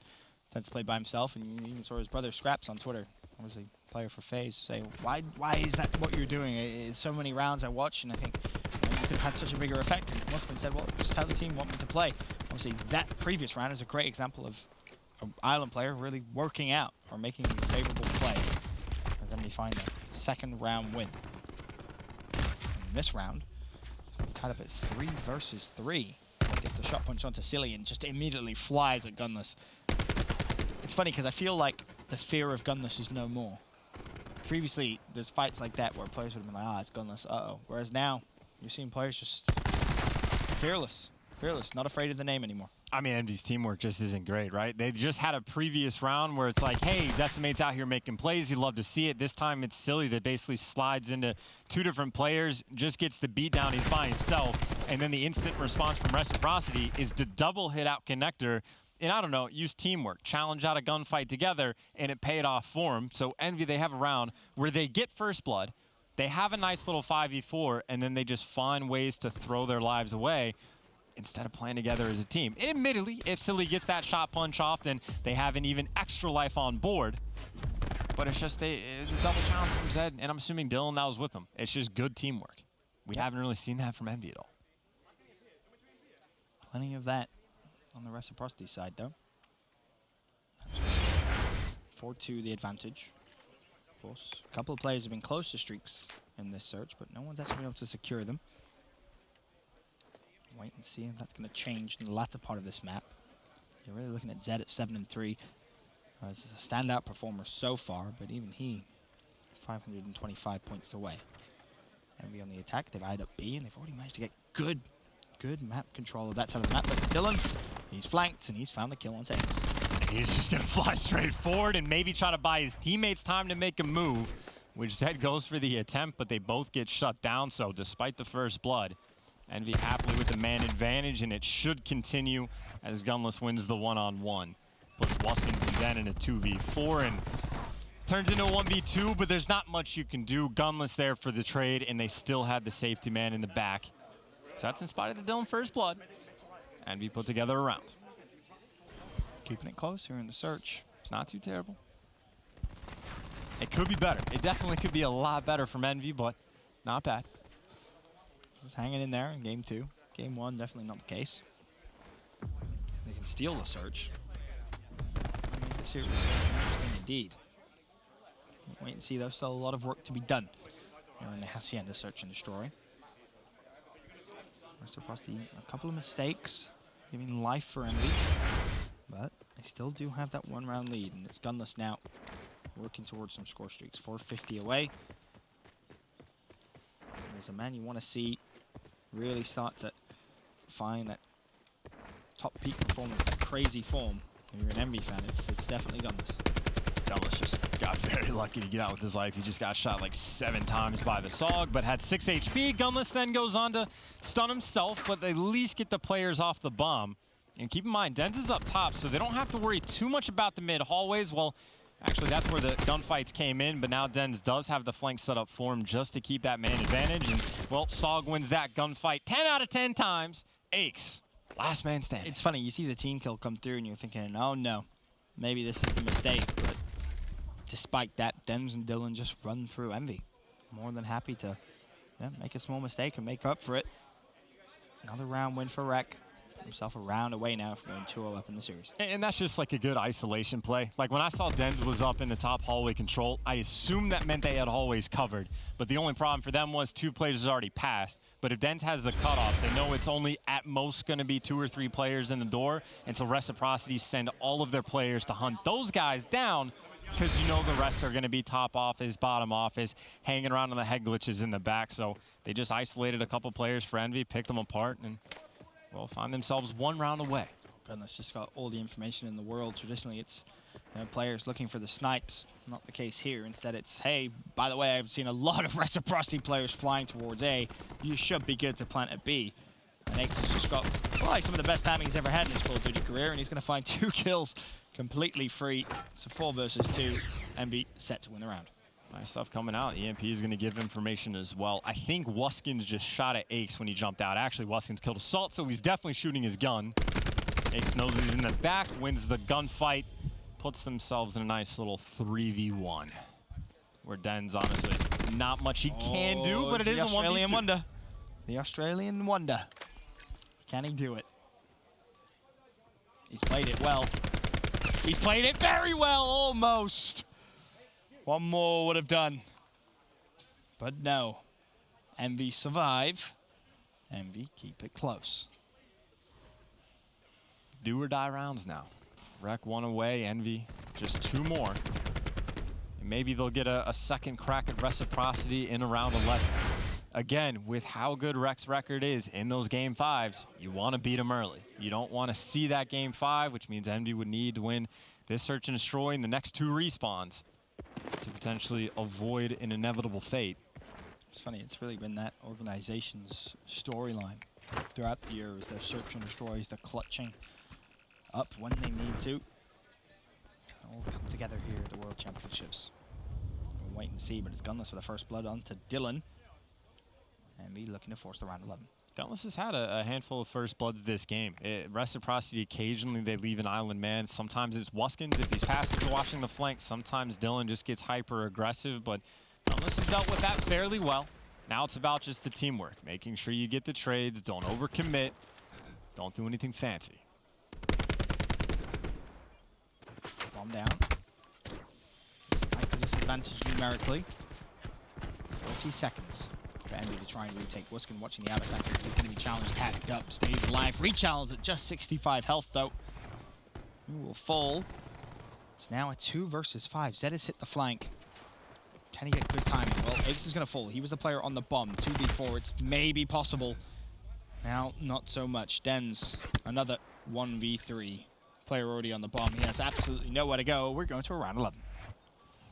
tends to play by himself, and you even saw his brother Scraps on Twitter, obviously player for Faze, say, why is that what you're doing? It's so many rounds I watch, and I think you could have had such a bigger effect. And Wuskin said, well, it's just how the team want me to play. Obviously, that previous round is a great example of an island player really working out or making a favorable play. As Envy find that second round win. In this round, it's tied up at 3 versus 3. Gets the shot punch onto Silly and just immediately flies at Gunless. It's funny because I feel like the fear of Gunless is no more. Previously, there's fights like that where players would have been like, it's Gunless, uh-oh. Whereas now, you're seeing players just fearless, not afraid of the name anymore. I mean, Envy's teamwork just isn't great, right? They just had a previous round where it's like, hey, Decimate's out here making plays. You'd love to see it. This time it's Silly that basically slides into 2 different players, just gets the beat down. He's by himself. And then the instant response from Reciprocity is to double hit out Connector. And I don't know, use teamwork, challenge out a gunfight together, and it paid off for him. So Envy, they have a round where they get first blood. They have a nice little 5v4, and then they just find ways to throw their lives away instead of playing together as a team. And admittedly, if Silly gets that shot punch off, then they have an even extra life on board. But it's just, it was a double challenge from Zed, and I'm assuming Dylan, that was with them. It's just good teamwork. We haven't really seen that from Envy at all. Plenty of that on the Reciprocity side, though. 4-2 the advantage. Of course, a couple of players have been close to streaks in this search, but no one's actually been able to secure them. Wait and see if that's going to change in the latter part of this map. You're really looking at Zed at 7-3 as a standout performer so far, but even he, 525 points away. Envy on the attack, they've eyed up B, and they've already managed to get good map control of that side of the map. But Dylan, he's flanked, and he's found the kill on Aches. He's just going to fly straight forward and maybe try to buy his teammates time to make a move, which Zed goes for the attempt, but they both get shut down. So despite the first blood, Envy happily with the man advantage, and it should continue as Gunless wins the one-on-one. Puts Wuskins and Den in a 2v4 and turns into a 1v2, but there's not much you can do. Gunless there for the trade, and they still had the safety man in the back. So that's in spite of the Dylan first blood. Envy put together a round. Keeping it close here in the search. It's not too terrible. It could be better. It definitely could be a lot better from Envy, but not bad. Just hanging in there in game 2. Game 1, definitely not the case. They can steal the search. The series is interesting indeed. Wait and see, there's still a lot of work to be done here in the Hacienda search and destroy. Reciprocity, a couple of mistakes, giving life for Envy. But they still do have that 1-round lead, and it's Gunless now working towards some score streaks. 450 away. There's a man you want to see really start to find that top peak performance, that crazy form. If you're an Envy fan, it's definitely Gunless. Gunless just got very lucky to get out with his life. He just got shot like 7 times by the Sog, but had 6 HP. Gunless then goes on to stun himself, but they at least get the players off the bomb. And keep in mind, Dens is up top, so they don't have to worry too much about the mid hallways. Well, Actually, that's where the gunfights came in, but now Dens does have the flank set up for him just to keep that man advantage. And, well, Sog wins that gunfight 10 out of 10 times. Aches, last man standing. It's funny, you see the team kill come through and you're thinking, oh no, maybe this is the mistake. But despite that, Dems and Dylan just run through Envy. More than happy to make a small mistake and make up for it. Another round win for Rec. Himself a round away now from going 2-0 up in the series. And that's just like a good isolation play. Like when I saw Dens was up in the top hallway control, I assumed that meant they had hallways covered. But the only problem for them was 2 players had already passed. But if Dens has the cutoffs, they know it's only at most going to be 2 or 3 players in the door. And so Reciprocity send all of their players to hunt those guys down, because you know the rest are going to be top office, bottom office, hanging around on the head glitches in the back. So they just isolated a couple players for Envy, picked them apart, and well, find themselves 1 round away. Goodness, just got all the information in the world. Traditionally, it's players looking for the snipes. Not the case here. Instead, it's, hey, by the way, I've seen a lot of Reciprocity players flying towards A. You should be good to plant at B. And Ace has just got probably some of the best timing he's ever had in his Call of Duty career, and he's going to find 2 kills completely free. It's a 4 versus 2. Envy set to win the round. Nice stuff coming out. EMP is going to give information as well. I think Wuskins just shot at Ace when he jumped out. Actually, Wuskins killed Assault, so he's definitely shooting his gun. Ace knows he's in the back, wins the gunfight, puts themselves in a nice little 3v1. Where Den's honestly not much he can do, but it is a 1v2. Australian wonder. The Australian wonder. Can he do it? He's played it well. He's played it very well, almost. 1 more would have done. But no. Envy survive. Envy keep it close. Do or die rounds now. Rec 1 away, Envy just 2 more. And maybe they'll get a second crack at Reciprocity in around 11. Again, with how good Rec's record is in those game 5s, you want to beat them early. You don't want to see that game 5, which means Envy would need to win this search and destroy in the next 2 respawns to potentially avoid an inevitable fate. It's funny, it's really been that organization's storyline throughout the year, is their search and destroys, the clutching up when they need to. All come together here at the World Championships. We'll wait and see, but it's Gunless for the first blood on to Dylan. And me looking to force the round 11. Gunless has had a handful of first bloods this game. Reciprocity, occasionally they leave an island man. Sometimes it's Wuskins if he's passive watching the flank. Sometimes Dylan just gets hyper aggressive, but Gunless has dealt with that fairly well. Now it's about just the teamwork, making sure you get the trades, don't overcommit, don't do anything fancy. Bomb down. Despite the disadvantage numerically. 40 seconds. For Envy to try and retake. Wuskin watching the out offensive. He's going to be challenged, tagged up, stays alive. Re-challenged at just 65 health, though. He will fall. It's now a 2 versus 5. Zed has hit the flank. Can he get good timing? Well, Ace is going to fall. He was the player on the bomb. 2v4, it's maybe possible. Now, not so much. Dens, another 1v3. Player already on the bomb. He has absolutely nowhere to go. We're going to a round 11.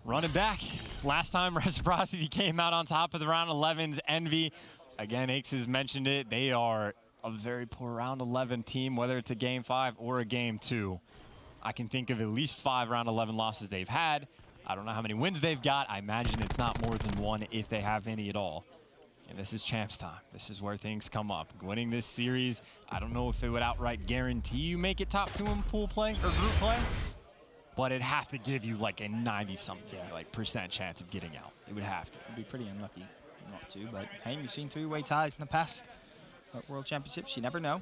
Running back. Last time Reciprocity came out on top of the round 11's Envy. Again, Aches has mentioned it. They are a very poor round 11 team, whether it's a game 5 or a game 2. I can think of at least 5 round 11 losses they've had. I don't know how many wins they've got. I imagine it's not more than 1 if they have any at all. And this is champs time. This is where things come up. Winning this series, I don't know if it would outright guarantee you make it top 2 in pool play or group play, but it'd have to give you like a 90-something % chance of getting out. It would have to. It'd be pretty unlucky not to, but hey, you've seen 3-way ties in the past at World Championships. You never know.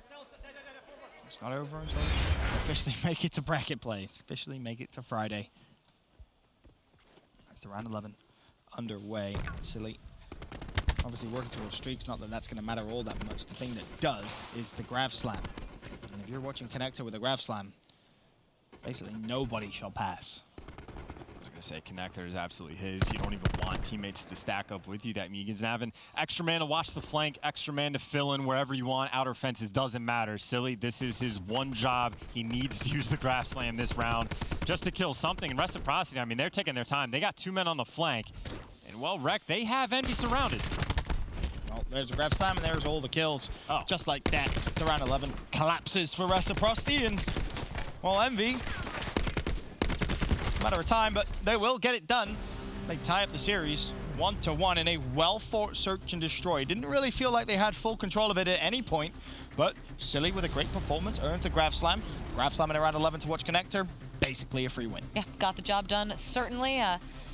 It's not over until you officially make it to bracket play. It's officially make it to Friday. That's the round 11 underway. Silly. Obviously working towards streaks, not that that's going to matter all that much. The thing that does is the Grav Slam. And if you're watching Connector with a Grav Slam, basically nobody shall pass. I was going to say Connector is absolutely his. You don't even want teammates to stack up with you. That means he's having extra man to watch the flank, extra man to fill in wherever you want. Outer fences doesn't matter. Silly, this is his one job. He needs to use the Grav Slam this round just to kill something. And Reciprocity, I mean, they're taking their time. They got 2 men on the flank. And well, Rec, they have Envy surrounded. Well, there's a Grav Slam, and there's all the kills. Oh. Just like that, the round 11 collapses for Reciprocity, and, well, Envy, it's a matter of time, but they will get it done. They tie up the series 1-1 in a well-fought search and destroy. Didn't really feel like they had full control of it at any point, but Silly with a great performance earns a Grav Slam. Grav Slam in around 11 to watch connector. Basically a free win. Yeah, got the job done. Certainly,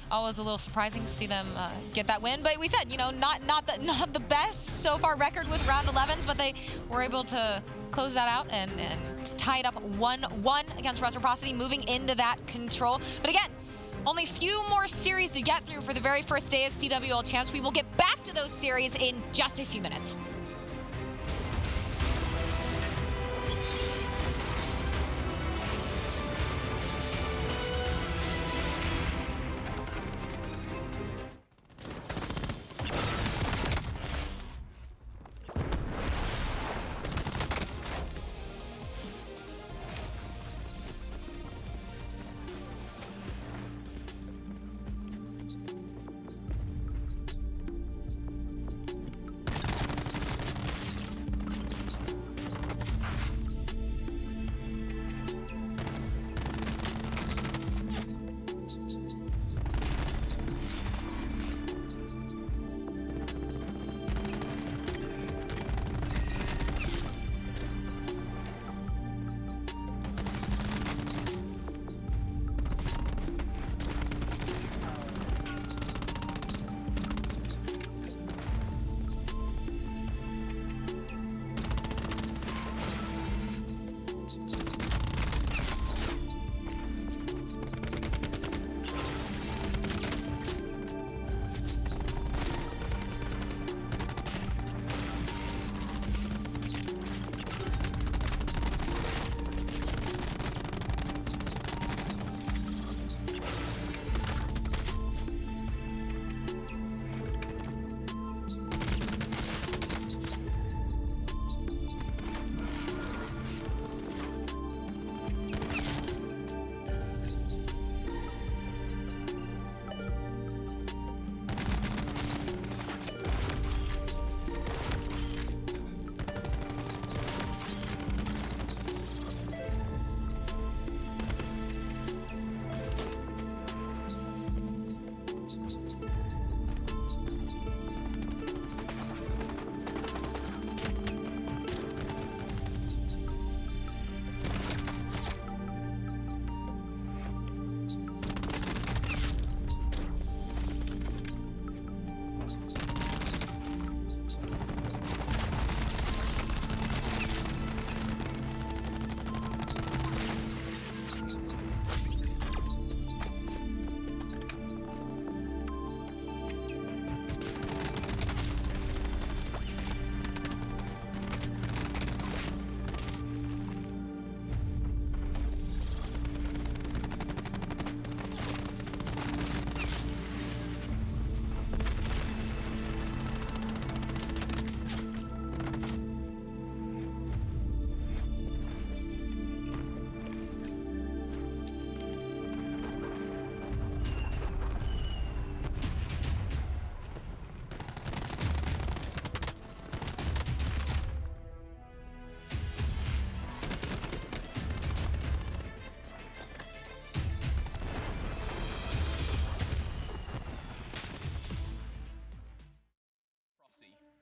always a little surprising to see them get that win. But we said, you know, not the best so far record with round 11s, but they were able to close that out and tie it up 1-1 against Reciprocity, moving into that control. But again, only a few more series to get through for the very first day as CWL champs. We will get back to those series in just a few minutes.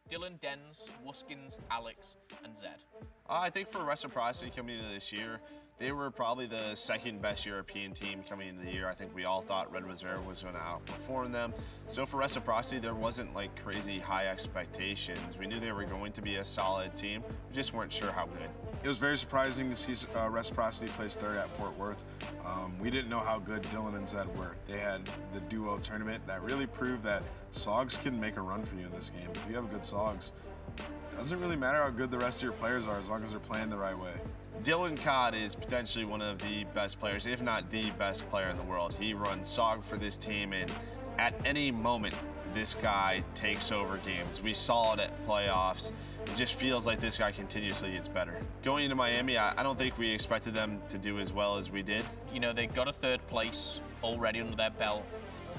Dylan, Dens, Wuskins, Alex, and Zed? I think for Reciprocity coming into this year, they were probably the second best European team coming into the year. I think we all thought Red Reserve was going to outperform them. So for Reciprocity, there wasn't like crazy high expectations. We knew they were going to be a solid team. We just weren't sure how good. It was very surprising to see Reciprocity place third at Fort Worth. We didn't know how good Dylan and Zed were. They had the duo tournament that really proved that Sogs can make a run for you in this game. If you have good Sogs, it doesn't really matter how good the rest of your players are as long as they're playing the right way. Dylan Codd is potentially one of the best players, if not the best player in the world. He runs SOG for this team, and at any moment, this guy takes over games. We saw it at playoffs. It just feels like this guy continuously gets better. Going into Miami, I don't think we expected them to do as well as we did. You know, they got a third place already under their belt.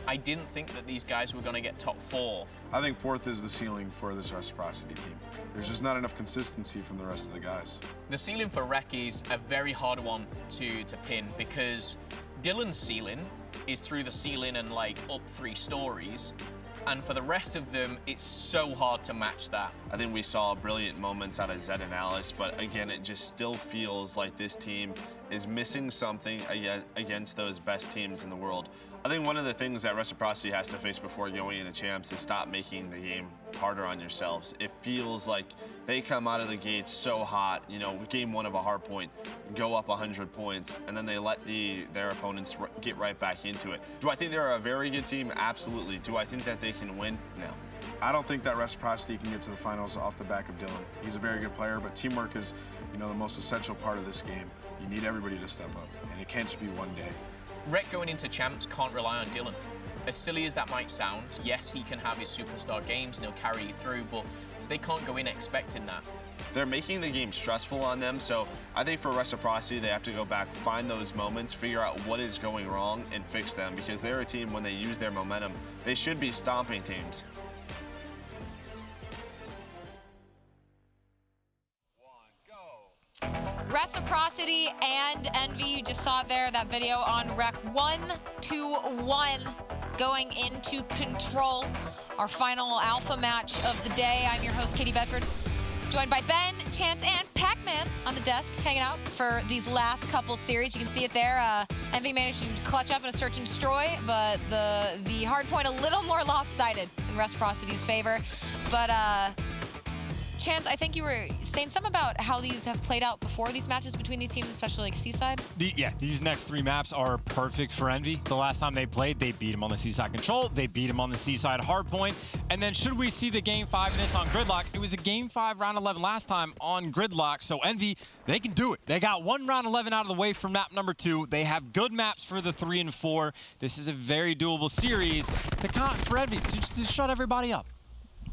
I didn't think that these guys were going to get top 4. I think fourth is the ceiling for this Reciprocity team. There's just not enough consistency from the rest of the guys. The ceiling for Rec is a very hard one to pin because Dylan's ceiling is through the ceiling and like up 3 stories. And for the rest of them, it's so hard to match that. I think we saw brilliant moments out of Zed and Alice, but again, it just still feels like this team is missing something against those best teams in the world. I think one of the things that Reciprocity has to face before going into champs is stop making the game harder on yourselves. It feels like they come out of the gates so hot, you know, game 1 of a Hardpoint, go up 100 points, and then they let their opponents get right back into it. Do I think they're a very good team? Absolutely. Do I think that they can win? No. I don't think that Reciprocity can get to the finals off the back of Dylan. He's a very good player, but teamwork is, you know, the most essential part of this game. You need everybody to step up, and it can't just be one day. Rec going into champs can't rely on Dylan. As silly as that might sound, yes, he can have his superstar games and he'll carry you through, but they can't go in expecting that. They're making the game stressful on them, so I think for Reciprocity, they have to go back, find those moments, figure out what is going wrong, and fix them, because they're a team, when they use their momentum, they should be stomping teams. Reciprocity and Envy, you just saw it there, that video on Rec. 1-2-1 going into Control, our final alpha match of the day. I'm your host, Katie Bedford, joined by Ben, Chance, and Pac-Man on the desk, hanging out for these last couple series. You can see it there. Envy managing to clutch up in a search and destroy, but the Hardpoint a little more lopsided in Reciprocity's favor. But Chance, I think you were saying something about how these have played out before, these matches between these teams, especially like Seaside? Yeah, these next 3 maps are perfect for Envy. The last time they played, they beat him on the Seaside Control, they beat him on the Seaside Hardpoint, and then should we see the Game 5 in this on Gridlock? It was a Game 5 round 11 last time on Gridlock, so Envy, they can do it. They got 1 round 11 out of the way for map number 2. They have good maps for the 3 and 4. This is a very doable series. For Envy, to shut everybody up.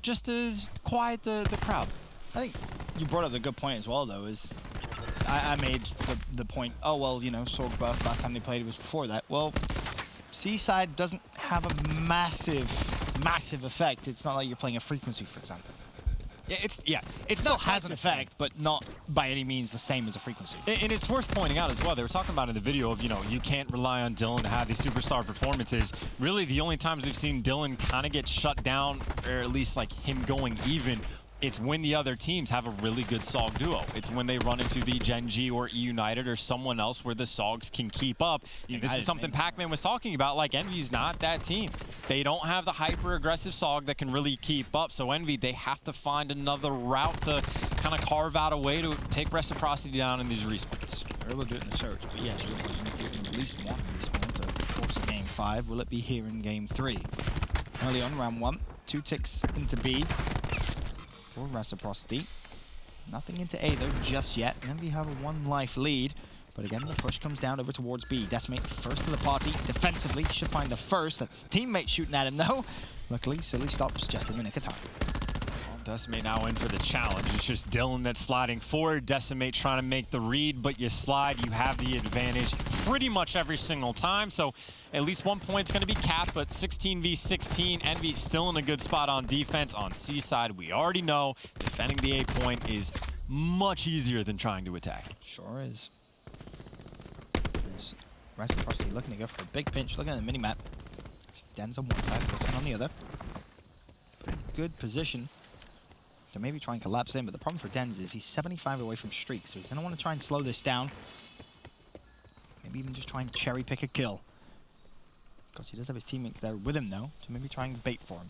Just to quiet the crowd. I think you brought up the good point as well, though, is I made the point, oh, well, you know, Sorg buff, last time they played it was before that. Well, Seaside doesn't have a massive effect. It's not like you're playing a frequency, for example. Yeah, it still has an effect, but not by any means the same as a frequency. And it's worth pointing out as well, they were talking about in the video of, you know, you can't rely on Dylan to have these superstar performances. Really, the only times we've seen Dylan kind of get shut down, or at least like him going even, it's when the other teams have a really good SOG duo. It's when they run into the Gen G or E-United or someone else where the SOGs can keep up. And this is something Pac-Man was talking about, like Envy's not that team. They don't have the hyper-aggressive SOG that can really keep up. So Envy, they have to find another route to kind of carve out a way to take Reciprocity down in these respawns. They're able to do it in the search, but yes, you need to do at least one respawn to force the Game 5. Will it be here in Game 3? Early on, round 1, 2 ticks into B. For Reciprocity. Nothing into A though just yet. And then we have a 1 life lead. But again, the push comes down over towards B. Decimate first to the party. Defensively, should find the first. That's teammate shooting at him though. Luckily, Silly stops just in the nick of time. Decimate now in for the challenge. It's just Dylan that's sliding forward. Decimate trying to make the read, but you slide, you have the advantage pretty much every single time. So at least 1 point's going to be capped, but 16 v 16. Envy still in a good spot on defense. On Seaside, we already know defending the A point is much easier than trying to attack. Sure is. There's Reciprocity looking to go for a big pinch. Looking at the minimap. Den's on one side, Wilson on the other. Pretty good position to maybe try and collapse in, but the problem for Dens is he's 75 away from streak, so he's going to want to try and slow this down. Maybe even just try and cherry pick a kill. Because he does have his teammates there with him, though, to maybe try and bait for him.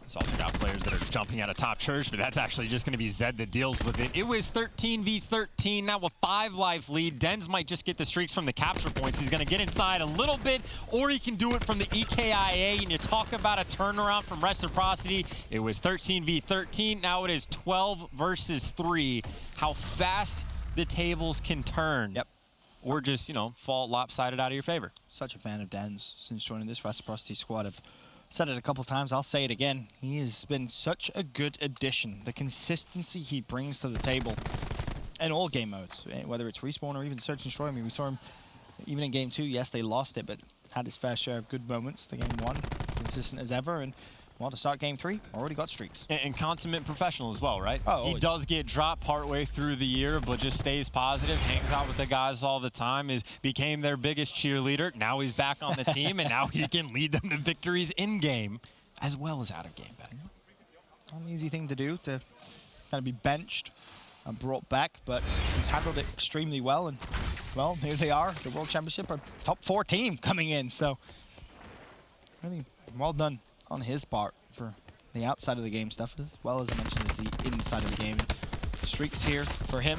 He's also got players that are jumping out of top church, but that's actually just going to be Zed that deals with it. It was 13 v 13, now a 5 life lead. Dens might just get the streaks from the capture points. He's going to get inside a little bit, or he can do it from the EKIA. And you talk about a turnaround from Reciprocity. It was 13 v 13, now it is 12 versus 3. How fast the tables can turn. Yep. Or just, you know, fall lopsided out of your favor. Such a fan of Dens since joining this Reciprocity squad. I've said it a couple times, I'll say it again. He has been such a good addition. The consistency he brings to the table in all game modes, whether it's respawn or even search and destroy. I mean, we saw him even in Game 2. Yes, they lost it, but had his fair share of good moments. The Game 1, consistent as ever. And well, to start game 3, already got streaks. And consummate professional as well, right? Oh, he always. does get dropped partway through the year, but just stays positive, hangs out with the guys all the time, became their biggest cheerleader. Now he's back on the team, and now he can lead them to victories in-game as well as out of game. Not an easy thing to do, to kind of be benched and brought back, but he's handled it extremely well. And, well, here they are, the World Championship, a top 4 team coming in. So, really well done on his part for the outside of the game stuff, as well as I mentioned, is the inside of the game. Streaks here for him.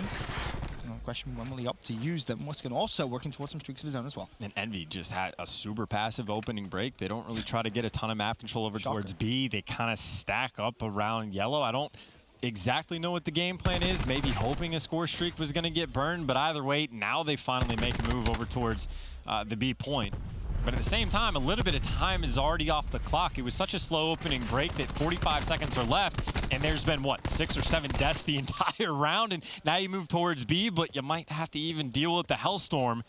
No question, when will he opt to use them? Wuskin also working towards some streaks of his own as well. And Envy just had a super passive opening break. They don't really try to get a ton of map control over towards B. They kind of stack up around yellow. I don't exactly know what the game plan is. Maybe hoping a Scorestreak was going to get burned, but either way, now they finally make a move over towards the B point. But at the same time, a little bit of time is already off the clock. It was such a slow opening break that 45 seconds are left, and there's been, what, 6 or 7 deaths the entire round, and now you move towards B, but you might have to even deal with the Hellstorm,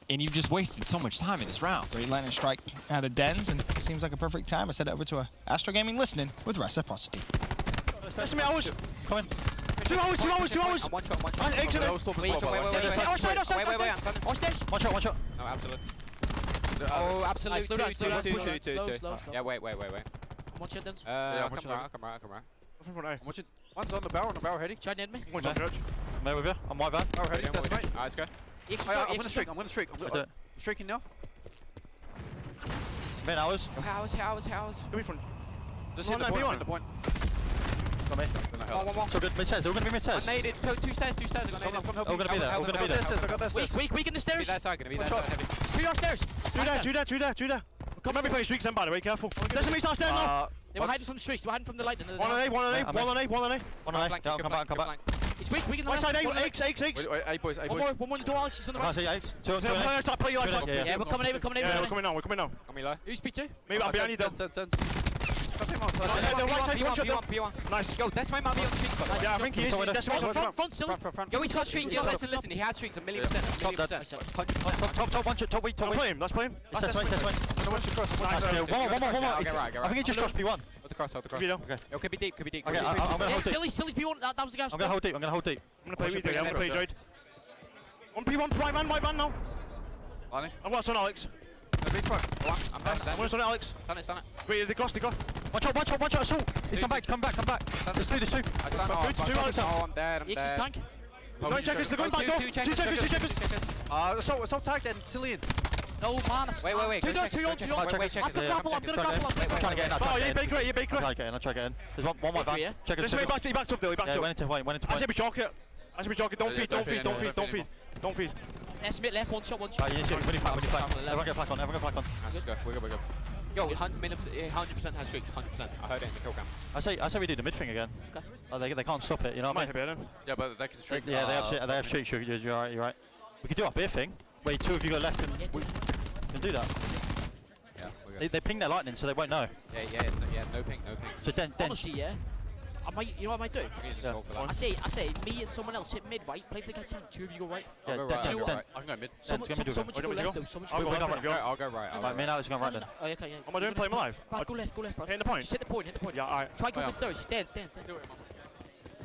and you've just wasted so much time in this round. Great lightning strike out of Dens, and it seems like a perfect time. I send it over to Astro Gaming listening with Reciprocity. Listen, hours. Come in. 2 hours. One shot. Exit. Wait. One shot. No, absolute. Oh, absolute. Slow. Yeah, wait. One shot, Dens. I'll come right. I'm watching. One's on the barrel ready. Try to end me. I'm there with you. I'm white van. Barrel ready. That's mate. Alright, let's go. I'm gonna streak. I'm streaking now. Main hours. Hours. Give me front. Just hit the point. Got me. One. So good. Mid-stairs. We're gonna be mid-stairs. I naded. 2 stairs. I naded. We're gonna be there. I got this. Weak in the stairs. That side, gonna be that side heavy. 3 upstairs. Judah. Come on, everybody streaks them, by the way. Careful. There's me stairs now. They were hiding from the streaks. They were hiding from the lightning. One on A. Come back. He's weak in the Right side, left. X. Wait, boys. One more in the door. Alex is on the I right. see X. Two on play you like. Yeah, we're coming in. Yeah, we're coming now. Got me low. Who's P2? Maybe I'm behind you then. P1. Nice. Yo, that's my man on streak. Yeah, I think he is. That's Front still. Yo, he's got streaks. Yo, listen. He had streaks a million %. Top one shot, top weak. Let's play him. That's right. One more. I think he just crossed P1. Hold the cross. Okay. Yo, could be deep. Okay, I'm gonna hold deep. Silly P1. That was the guy. I'm gonna hold deep. I'm gonna play weak again. I'm gonna play Droid. One P1, white man now. I've got on Alex. I'm I'm gonna on Alex. Done it. Wait, they crossed. One shot, assault. He's come back. There's two. Two Alex. Oh, I'm dead. X's tank. No, checkers, they're going back, go. Two checkers. Assault tagged and Cillian. No, man. Wait. Two on. Wait, I'm gonna grapple. I'm trying to get in. Oh, yeah, big great. I'll try to get in. There's one more back. Checkers. He backed up, Bill. Went into point. I should be joking. Don't feed. Estimate left. One shot. When you flank. Everyone get flank on. Let's go. We're good. Yo, 100% has streaks. 100%. I heard it in the kill cam. I say we do the mid thing again. Okay. Oh, they can't stop it, you know what I mean? Yeah, but they can streak. Yeah, they have streaks. You're right. We could do our beer thing. Wait, 2 of you go left and we can do that. Yeah, we're good. They ping their lightning, so they won't know. Yeah, no ping. So then Honestly, yeah. You know what I might do? We just solve for that. I say, me and someone else hit mid, right? Play the guy tank. 2 of you go right. I'll go right. I can go mid. Someone should go left though. Someone should I'll go go left. left. I'll go right. Alright, me and Alex are going right then. Oh, okay, yeah. What am I doing? Play him alive? Brad, go left, bro. Hitting the point? Just hit the point. Yeah, alright. Try go mid-stairs. Dance.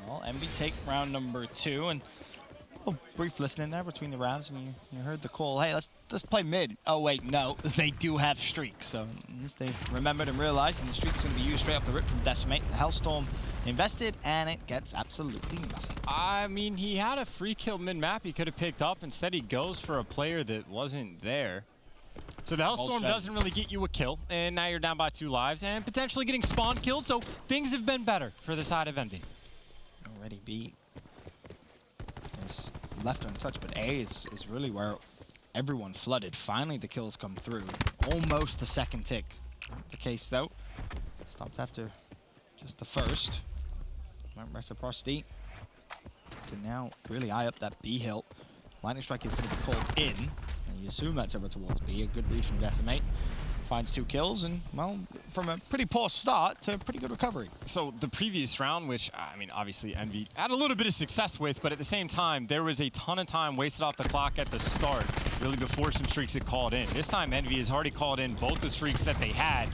Well, Envy take round number 2, and brief listening there between the rounds, and you heard the call. Hey, let's play mid. Oh wait, no, they do have streaks. So at least they remembered and realized, and the streak's going to be used straight off the rip from Decimate. The Hellstorm invested, and it gets absolutely nothing. I mean, he had a free kill mid-map he could have picked up. Instead, he goes for a player that wasn't there. So the Hellstorm doesn't really get you a kill, and now you're down by 2 lives, and potentially getting spawn killed, so things have been better for the side of Envy. Already B is left untouched, but A is really where everyone flooded. Finally, the kills come through. Almost the second tick. Not the case, though. Stopped after just the first. Reciprocity can now really eye up that B hill. Lightning Strike is going to be called in, and you assume that's over towards B. A good read from Decimate. finds 2 kills, and, well, from a pretty poor start to a pretty good recovery. So the previous round, which, I mean, obviously Envy had a little bit of success with, but at the same time, there was a ton of time wasted off the clock at the start, really before some streaks had called in. This time, Envy has already called in both the streaks that they had,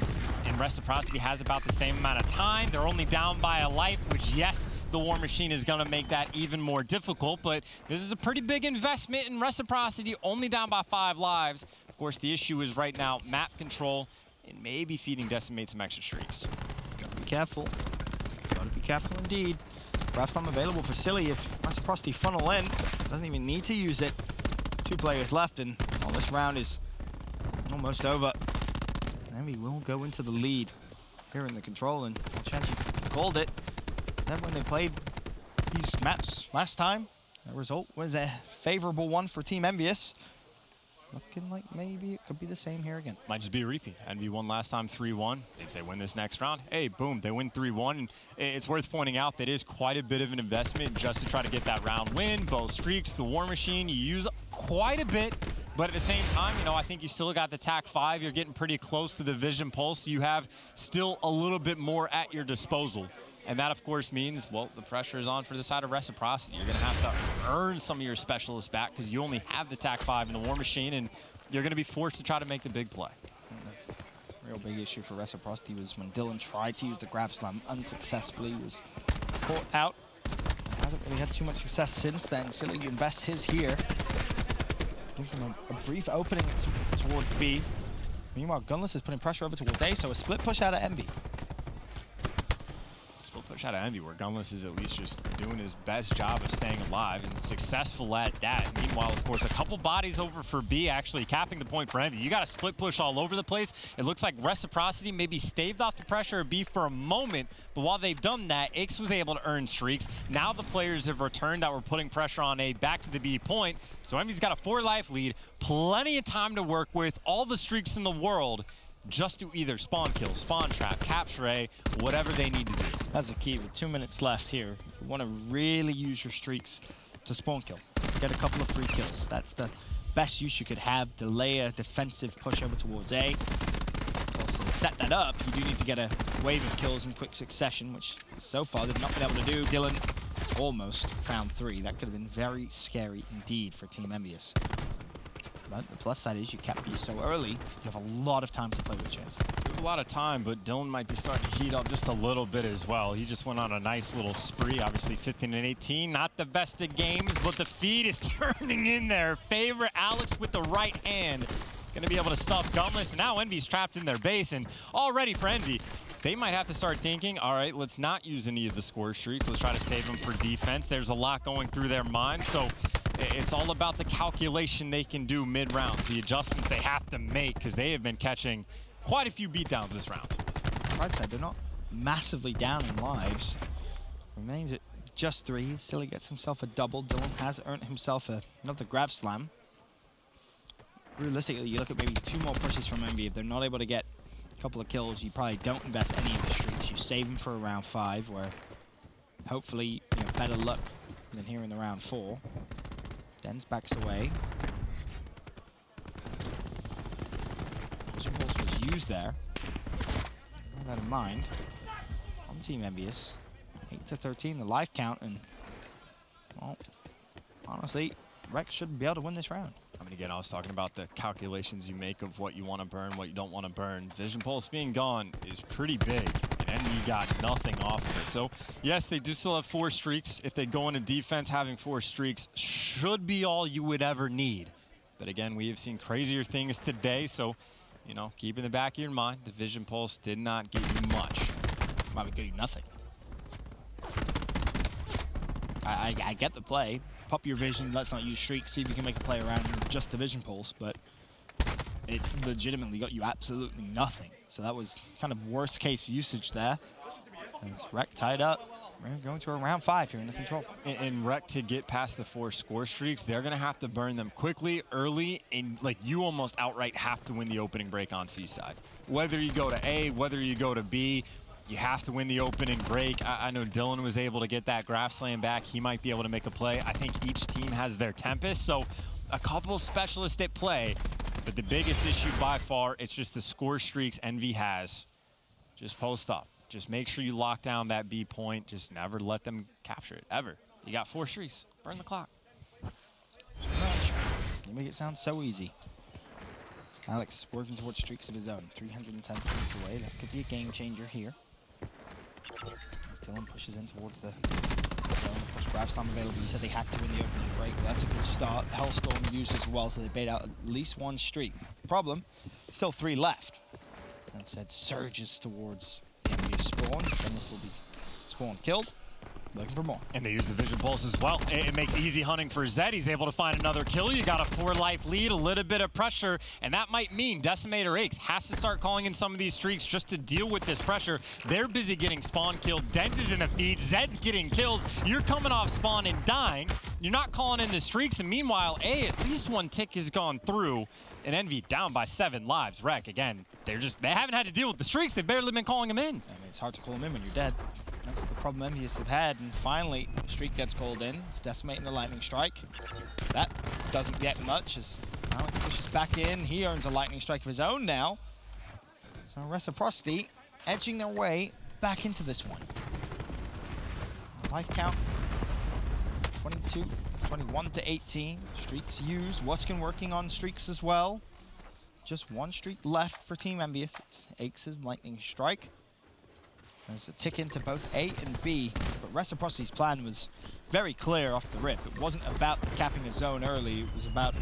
and Reciprocity has about the same amount of time. They're only down by a life, which, yes, the War Machine is going to make that even more difficult, but this is a pretty big investment in Reciprocity, only down by 5 lives. Of course, the issue is right now map control and maybe feeding Decimate some extra streaks. Gotta be careful. Gotta be careful indeed. Perhaps not available for Silly if Reciprocity funnel in. Doesn't even need to use it. 2 players left, and well, this round is almost over. Envy will go into the lead here in the control, and Chanchi called it. Then when they played these maps last time, the result was a favorable one for Team Envious. Looking like maybe it could be the same here again. Might just be a repeat. Envy won last time 3-1. If they win this next round, hey, boom, they win 3-1. And it's worth pointing out that it is quite a bit of an investment just to try to get that round win. Both streaks, the War Machine, you use quite a bit. But at the same time, you know, I think you still got the TAC 5. You're getting pretty close to the Vision Pulse. So you have still a little bit more at your disposal. And that, of course, means, well, the pressure is on for the side of Reciprocity. You're going to have to earn some of your specialists back because you only have the TAC 5 in the War Machine, and you're going to be forced to try to make the big play. The real big issue for Reciprocity was when Dylan tried to use the Grav Slam unsuccessfully, was caught out. Hasn't really had too much success since then. Silly invests his here. Gives him a brief opening towards B. Meanwhile, Gunless is putting pressure over towards A, so a split push out of Envy. Push out of Envy, where Gunless is at least just doing his best job of staying alive and successful at that. Meanwhile, of course, a couple bodies over for B, actually capping the point for Envy. You got a split push all over the place. It looks like Reciprocity maybe staved off the pressure of B for a moment, but while they've done that, Ix was able to earn streaks. Now the players have returned that were putting pressure on A back to the B point. So Envy's got a 4-life lead, plenty of time to work with, all the streaks in the world, just to either spawn kill, spawn trap, capture A, whatever they need to do. That's the key with 2 minutes left here. You want to really use your streaks to spawn kill. Get a couple of free kills. That's the best use you could have. Delay a defensive push over towards A. Of course, to set that up, you do need to get a wave of kills in quick succession, which so far they've not been able to do. Dylan almost found 3. That could have been very scary indeed for Team Envious. But the plus side is you kept B so early, you have a lot of time to play with Chance. A lot of time, but Dylan might be starting to heat up just a little bit as well. He just went on a nice little spree, obviously 15 and 18. Not the best of games, but the feed is turning in there. Favorite Alex with the right hand. Gonna be able to stuff Gunless. Now Envy's trapped in their base, and already for Envy, they might have to start thinking, all right, let's not use any of the score streaks. Let's try to save them for defense. There's a lot going through their minds, so it's all about the calculation they can do mid-round, the adjustments they have to make, because they have been catching quite a few beatdowns this round. Right side, they're not massively down in lives. Remains at just 3. Silly gets himself a double. Dylan has earned himself another Grav Slam. Realistically, you look at maybe 2 more pushes from Envy. If they're not able to get a couple of kills, you probably don't invest any of the streaks. You save them for round 5, where hopefully, you know, better luck than here in the round 4. Dens backs away. Vision Pulse was used there. Bear that in mind. On Team Envious, 8 to 13, the life count, and well, honestly, Rex should be able to win this round. I mean, again, I was talking about the calculations you make of what you want to burn, what you don't want to burn. Vision Pulse being gone is pretty big, and you got nothing off of it. So, yes, they do still have 4 streaks. If they go into defense, having 4 streaks should be all you would ever need. But again, we have seen crazier things today, so, you know, keep in the back of your mind, the Vision Pulse did not give you much. Might be getting nothing. I get the play. Pop your vision, let's not use streaks, see if you can make a play around just the Vision Pulse, but it legitimately got you absolutely nothing. So that was kind of worst case usage there. And it's Rec tied up. We're going to a round 5 here in the control. And Rec, to get past the 4 score streaks, they're going to have to burn them quickly, early, and like you almost outright have to win the opening break on C side. Whether you go to A, whether you go to B, you have to win the opening break. I know Dylan was able to get that Grav Slam back. He might be able to make a play. I think each team has their Tempest, so a couple specialists at play But the biggest issue by far, it's just the score streaks Envy has. Just post up. Just make sure you lock down that B point. Just never let them capture it, ever. You got 4 streaks. Burn the clock. You make it sound so easy. Alex working towards streaks of his own. 310 points away. That could be a game changer here. As Dylan pushes in towards the zone. Of course, grabs time available. He said they had to in the opening break. Well, that's a good start. Hellstorm used as well, so they bait out at least 1 streak. Problem, still 3 left. Like I said, surges towards the envious spawn. Then this will be spawn killed. Looking for more. And they use the vision pulse as well. It makes easy hunting for Zed. He's able to find another kill. You got a 4-life lead, a little bit of pressure, and that might mean Decimator Aches has to start calling in some of these streaks just to deal with this pressure. They're busy getting spawn killed. Denz is in the feed. Zed's getting kills. You're coming off spawn and dying. You're not calling in the streaks, and meanwhile, at least 1 tick has gone through. And Envy down by 7 lives. Rec, again, they haven't had to deal with the streaks. They've barely been calling them in. I mean, it's hard to call them in when you're dead. That's the problem Envious have had, and finally, the streak gets called in. It's decimating the lightning strike. That doesn't get much as Alex pushes back in. He earns a lightning strike of his own now. So Reciprocity edging their way back into this one. Life count 22, 21 to 18. Streaks used. Wuskin working on streaks as well. Just 1 streak left for Team Envious. It's Aches' lightning strike. There's a tick into both A and B, but Reciprocity's plan was very clear off the rip. It wasn't about capping a zone early. It was about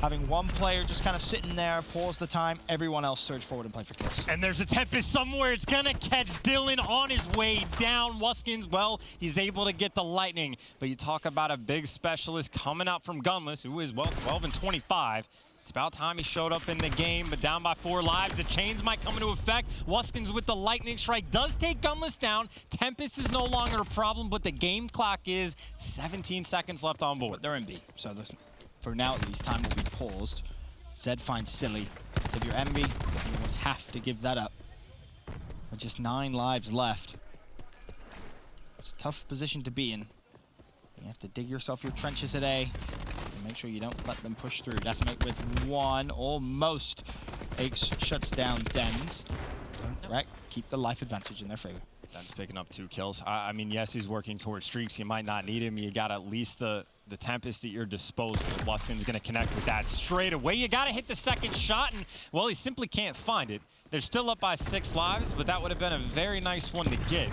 having 1 player just kind of sitting there, pause the time, everyone else surge forward and play for kills. And there's a Tempest somewhere. It's going to catch Dylan on his way down. Wuskins, well, he's able to get the lightning. But you talk about a big specialist coming out from Gunless, who is, well, 12 and 25. It's about time he showed up in the game, but down by 4 lives. The chains might come into effect. Wuskins with the lightning strike does take Gunless down. Tempest is no longer a problem, but the game clock is 17 seconds left on board. But they're in B, so for now at least, time will be paused. Zed finds Silly. If you're Envy, you almost have to give that up. With just 9 lives left. It's a tough position to be in. You have to dig yourself your trenches at A. Make sure you don't let them push through. Decimate with 1, almost. Aches shuts down Denz. Right, keep the life advantage in their favor. Denz picking up 2 kills. I mean, yes, he's working towards streaks. You might not need him. You got at least the Tempest at your disposal. Wuskin's going to connect with that straight away. You got to hit the 2nd shot, and, well, he simply can't find it. They're still up by 6 lives, but that would have been a very nice one to get.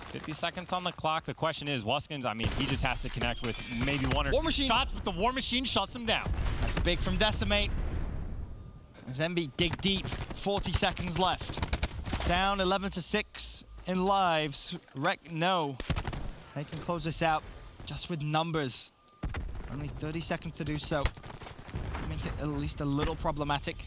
50 seconds on the clock. The question is, Wuskins, I mean, he just has to connect with maybe 1 or 2 shots, but the War Machine shuts him down. That's big from Decimate. As Envy dig deep, 40 seconds left. Down 11 to 6 in lives. Rec, no. They can close this out just with numbers. Only 30 seconds to do so. Make it at least a little problematic.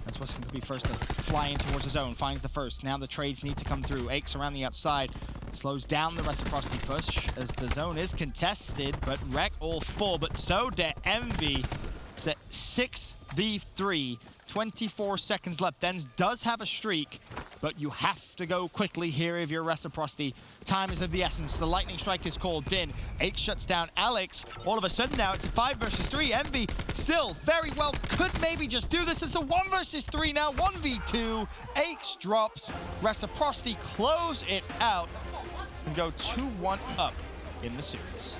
As Wuskin could be first to fly in towards his own. Finds the first. Now the trades need to come through. Aches around the outside. Slows down the Reciprocity push as the zone is contested, but Rec all 4, but so did Envy. It's at 6v3, 24 seconds left. Denz does have a streak, but you have to go quickly here if you're Reciprocity. Time is of the essence. The lightning strike is called in. Aches shuts down Alex. All of a sudden now it's a 5 versus 3. Envy still very well could maybe just do this. It's a 1 versus 3 now, 1v2. Aches drops. Reciprocity close it out and go 2-1 up in the series.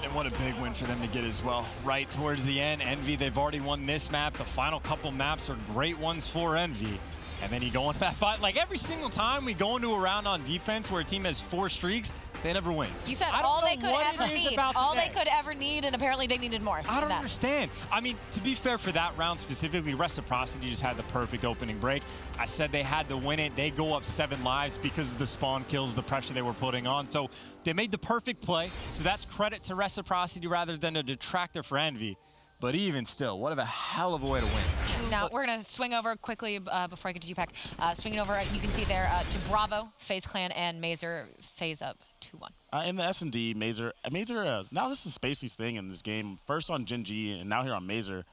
And what a big win for them to get as well. Right towards the end, Envy, they've already won this map. The final couple maps are great ones for Envy. And then you go into that fight. Like every single time we go into a round on defense where a team has 4 streaks, they never win. You said all they could ever need. All they could ever need, and apparently they needed more. I don't understand. I mean, to be fair, for that round specifically, Reciprocity just had the perfect opening break. I said they had to win it. They go up 7 lives because of the spawn kills, the pressure they were putting on. So they made the perfect play. So that's credit to Reciprocity rather than a detractor for Envy. But even still, what a hell of a way to win. Now, we're going to swing over quickly before I get to you, Pack. Swinging over, you can see there to Bravo, Faze Clan, and Mazer Faze up 2-1. In the S&D, Mazer now this is Spacey's thing in this game. First on Gen G, and now here on Mazer.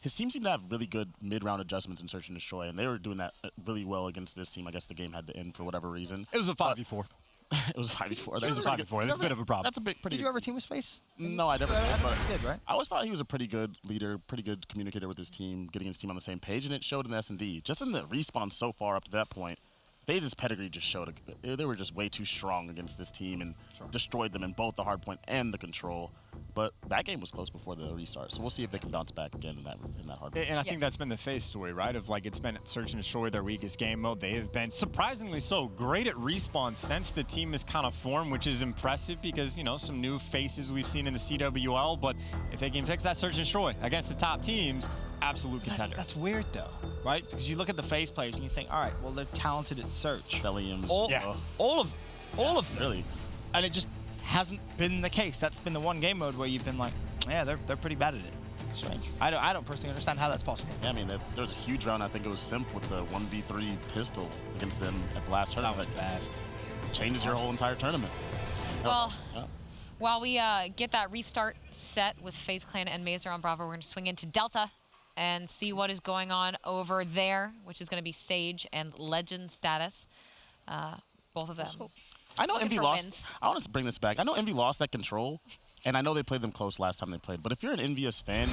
His team seemed to have really good mid-round adjustments in Search and Destroy, and they were doing that really well against this team. I guess the game had to end for whatever reason. It was a 5v4. It was 5v4. It was a 5v4. That's a bit of a problem. That's a big, pretty. Did you ever team with Space? No, I never did. But You did, right? I always thought he was a pretty good leader, pretty good communicator with his team, getting his team on the same page, and it showed in S&D. Just in the respawn so far up to that point, Faze's pedigree just showed they were just way too strong against this team and destroyed them in both the hardpoint and the control. But that game was close before the restart, so we'll see if they can bounce back again in that hardpoint. And I think that's been the Faze story, right? Of like it's been search and destroy, their weakest game mode. They have been surprisingly so great at respawn since the team is kind of formed, which is impressive because, you know, some new faces we've seen in the CWL. But if they can fix that search and destroy against the top teams, absolute contender. That's weird though, right? Because you look at the Faze players and you think, all right, well they're talented at search. Celliums. All of them. Really. And it just hasn't been the case. That's been the one game mode where you've been like, yeah, they're pretty bad at it. Strange. I don't personally understand how that's possible. Yeah, I mean, there was a huge round. I think it was Simp with the 1v3 pistol against them at the last tournament. That was bad. Changes your whole entire tournament. Well, while we get that restart set with FaZe Clan and Mazer on Bravo, we're going to swing into Delta and see what is going on over there, which is going to be Sage and Legend status. Both of them. I know looking Envy for lost. wins. I want to bring this back. I know Envy lost that control, and I know they played them close last time they played. But if you're an Envious fan,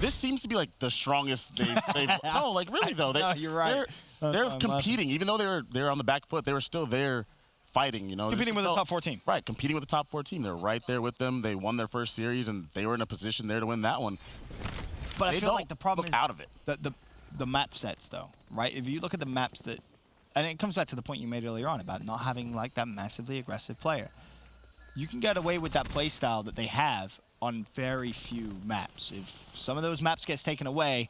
this seems to be like the strongest they've no, like really though. No, you're right. They're competing, even though they were on the back foot. They were still there fighting. You know, Competing with the top 4 team. Right, competing with the top 4 team. They're right there with them. They won their first series, and they were in a position there to win that one. But They I feel don't like the problem look is out of it. The map sets though, right? If you look at the maps that, and it comes back to the point you made earlier on about not having like that massively aggressive player. You can get away with that play style that they have on very few maps. If some of those maps gets taken away,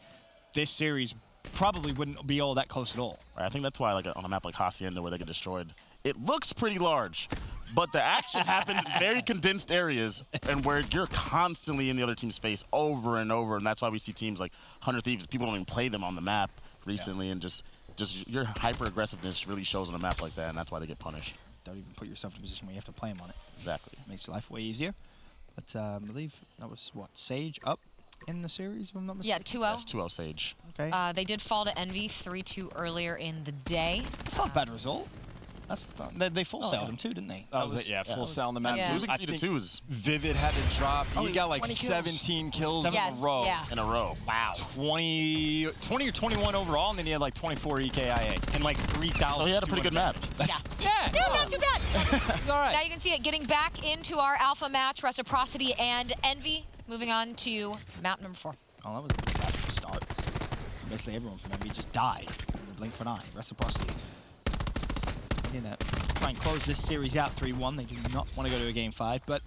this series probably wouldn't be all that close at all. Right, I think that's why, like on a map like Hacienda where they get destroyed, it looks pretty large, but the action happens in very condensed areas and where you're constantly in the other team's face over and over, and that's why we see teams like 100 Thieves. People don't even play them on the map recently, and just your hyper-aggressiveness really shows on a map like that, and that's why they get punished. Don't even put yourself in a position where you have to play them on it. Exactly. Makes your life way easier. But I believe that was, what, Sage up in the series, if I'm not Yeah, mistaken? 2-0. That's 2-0 Sage. Okay. They did fall to Envy 3-2 earlier in the day. It's not a bad result. They full sailed him too, didn't they? That was it, yeah, full sell on the map. Yeah. Losing I 3-2 Vivid had to drop. Oh, He he got was like 20 kills. 17 kills Yes, in a row. yeah. in a row. Wow. 20 or 21 overall, and then he had like 24 EKIA and like 3,000. So he had a pretty good map. Yeah. Yeah. Dude, not too bad. It's all right. Now you can see it getting back into our alpha match, Reciprocity and Envy. Moving on to map number 4. Oh, that was a bad start. Basically, everyone from MB just died in the blink of an eye. Reciprocity. They're going to try and close this series out 3-1. They do not want to go to a Game 5, but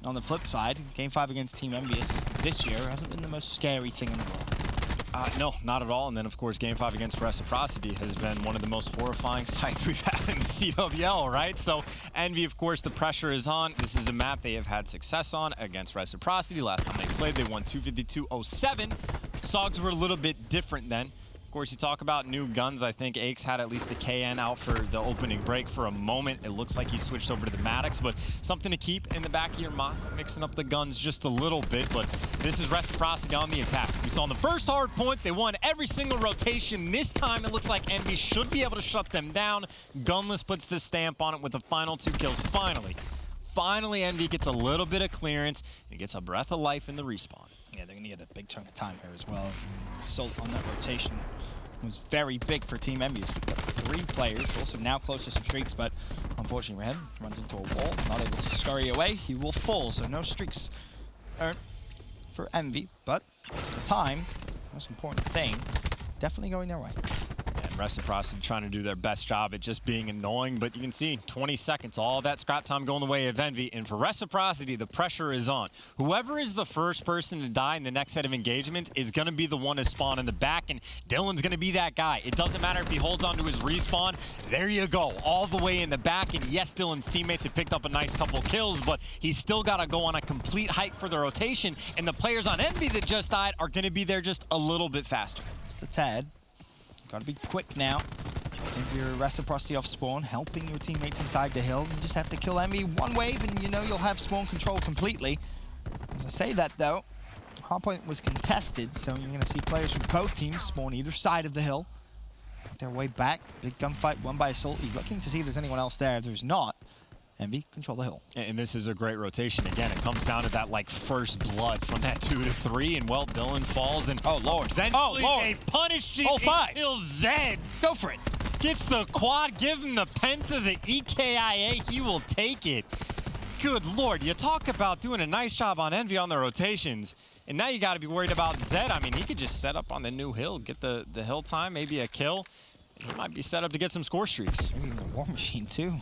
on the flip side, Game 5 against Team Envious this year hasn't been the most scary thing in the world. No, not at all. And then, of course, Game 5 against Reciprocity has been one of the most horrifying sights we've had in the CWL, right? So, Envy, of course, the pressure is on. This is a map they have had success on against Reciprocity. Last time they played, they won 252-07. Sogs were a little bit different then. Of course, you talk about new guns. I think Aches had at least a KN out for the opening break for a moment. It looks like he switched over to the Maddox, but something to keep in the back of your mind, mixing up the guns just a little bit. But this is Reciprocity on the attack. We saw in the first hard point, they won every single rotation. This time, it looks like Envy should be able to shut them down. Gunless puts the stamp on it with the final 2 kills. Finally, Envy gets a little bit of clearance and gets a breath of life in the respawn. Yeah, they're going to get a big chunk of time here as well. Assault on that rotation was very big for Team Envious. Picked up 3 players, also now close to some streaks, but unfortunately Red runs into a wall, not able to scurry away. He will fall, so no streaks earned for Envy, but at the time, most important thing, definitely going their way. And Reciprocity trying to do their best job at just being annoying, but you can see 20 seconds, all that scrap time going the way of Envy. And for Reciprocity, the pressure is on. Whoever is the first person to die in the next set of engagements is going to be the one to spawn in the back, and Dylan's going to be that guy. It doesn't matter if he holds on to his respawn. There you go, all the way in the back. And yes, Dylan's teammates have picked up a nice couple kills, but he's still got to go on a complete hike for the rotation, and the players on Envy that just died are going to be there just a little bit faster. It's the Tad. Got to be quick now. If you're Reciprocity off spawn, helping your teammates inside the hill, you just have to kill Envy one wave and you know you'll have spawn control completely. As I say that though, Hardpoint was contested, so you're going to see players from both teams spawn either side of the hill. Make their way back. Big gunfight won by Assault. He's looking to see if there's anyone else there. If there's not, Envy control the hill. And this is a great rotation. Again, it comes down to that like first blood from that 2 to 3, and well, Dylan falls, and oh Lord, eventually they punish it until Zed go for it. Gets the quad, give him the penta, the EKIA, he will take it. Good Lord, you talk about doing a nice job on Envy on the rotations, and now you got to be worried about Zed. I mean, he could just set up on the new hill, get the hill time, maybe a kill. He might be set up to get some score streaks. Maybe even a War Machine too,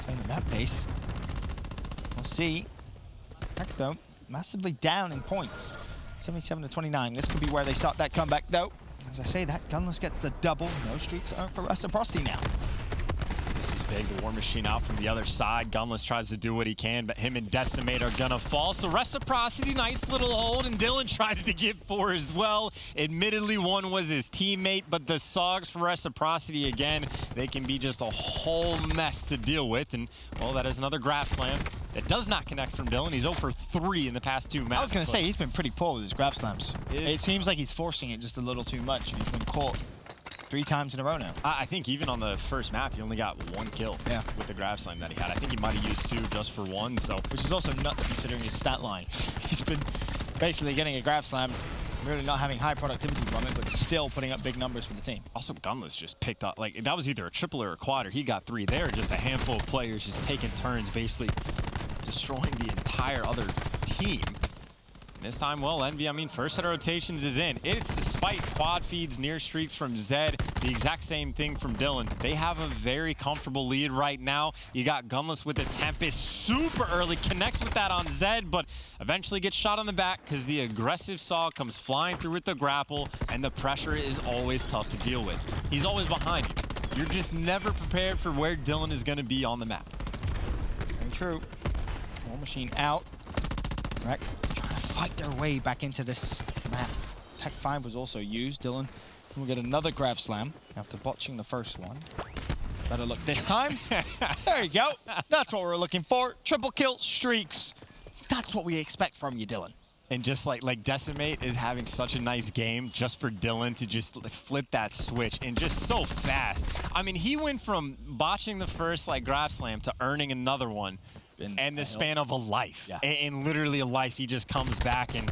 playing at that pace. We'll see. Heck though, massively down in points. 77 to 29. This could be where they start that comeback though. As I say that, Gunless gets the double. No streaks are for Reciprocity now. This is big. The War Machine out from the other side. Gunless tries to do what he can, but him and Decimate are gonna fall. So Reciprocity, nice little hold, and Dylan tries to get 4 as well. Admittedly, one was his teammate, but the Sogs for Reciprocity again, they can be just a whole mess to deal with. And well, that is another grab slam that does not connect from Dylan. He's 0 for 3 in the past 2 matches. I was gonna say he's been pretty poor with his grab slams. It seems like he's forcing it just a little too much. He's been caught 3 times in a row now. I think even on the first map, he only got 1 kill with the grab slam that he had. I think he might have used 2 just for 1, so. Which is also nuts considering his stat line. He's been basically getting a grab slam, really not having high productivity from it, but still putting up big numbers for the team. Also, Gunless just picked up, like, that was either a triple or a quad, or he got 3 there. Just a handful of players just taking turns, basically destroying the entire other team. This time, well, Envy, I mean, first set of rotations is in. It's despite quad feeds, near streaks from Zed, the exact same thing from Dylan. They have a very comfortable lead right now. You got Gunless with the Tempest super early, connects with that on Zed, but eventually gets shot on the back because the aggressive Saw comes flying through with the grapple, and the pressure is always tough to deal with. He's always behind you. You're just never prepared for where Dylan is going to be on the map. Very true. War Machine out. Rec trying to fight their way back into this map. Tech 5 was also used. Dylan will get another grab slam after botching the first one. Better look this time. There you go. That's what we're looking for. Triple kill streaks. That's what we expect from you, Dylan. And just like Decimate is having such a nice game just for Dylan to just flip that switch and just so fast. I mean, he went from botching the first grab slam to earning another one. And the span of a life. Yeah. And literally a life, he just comes back, and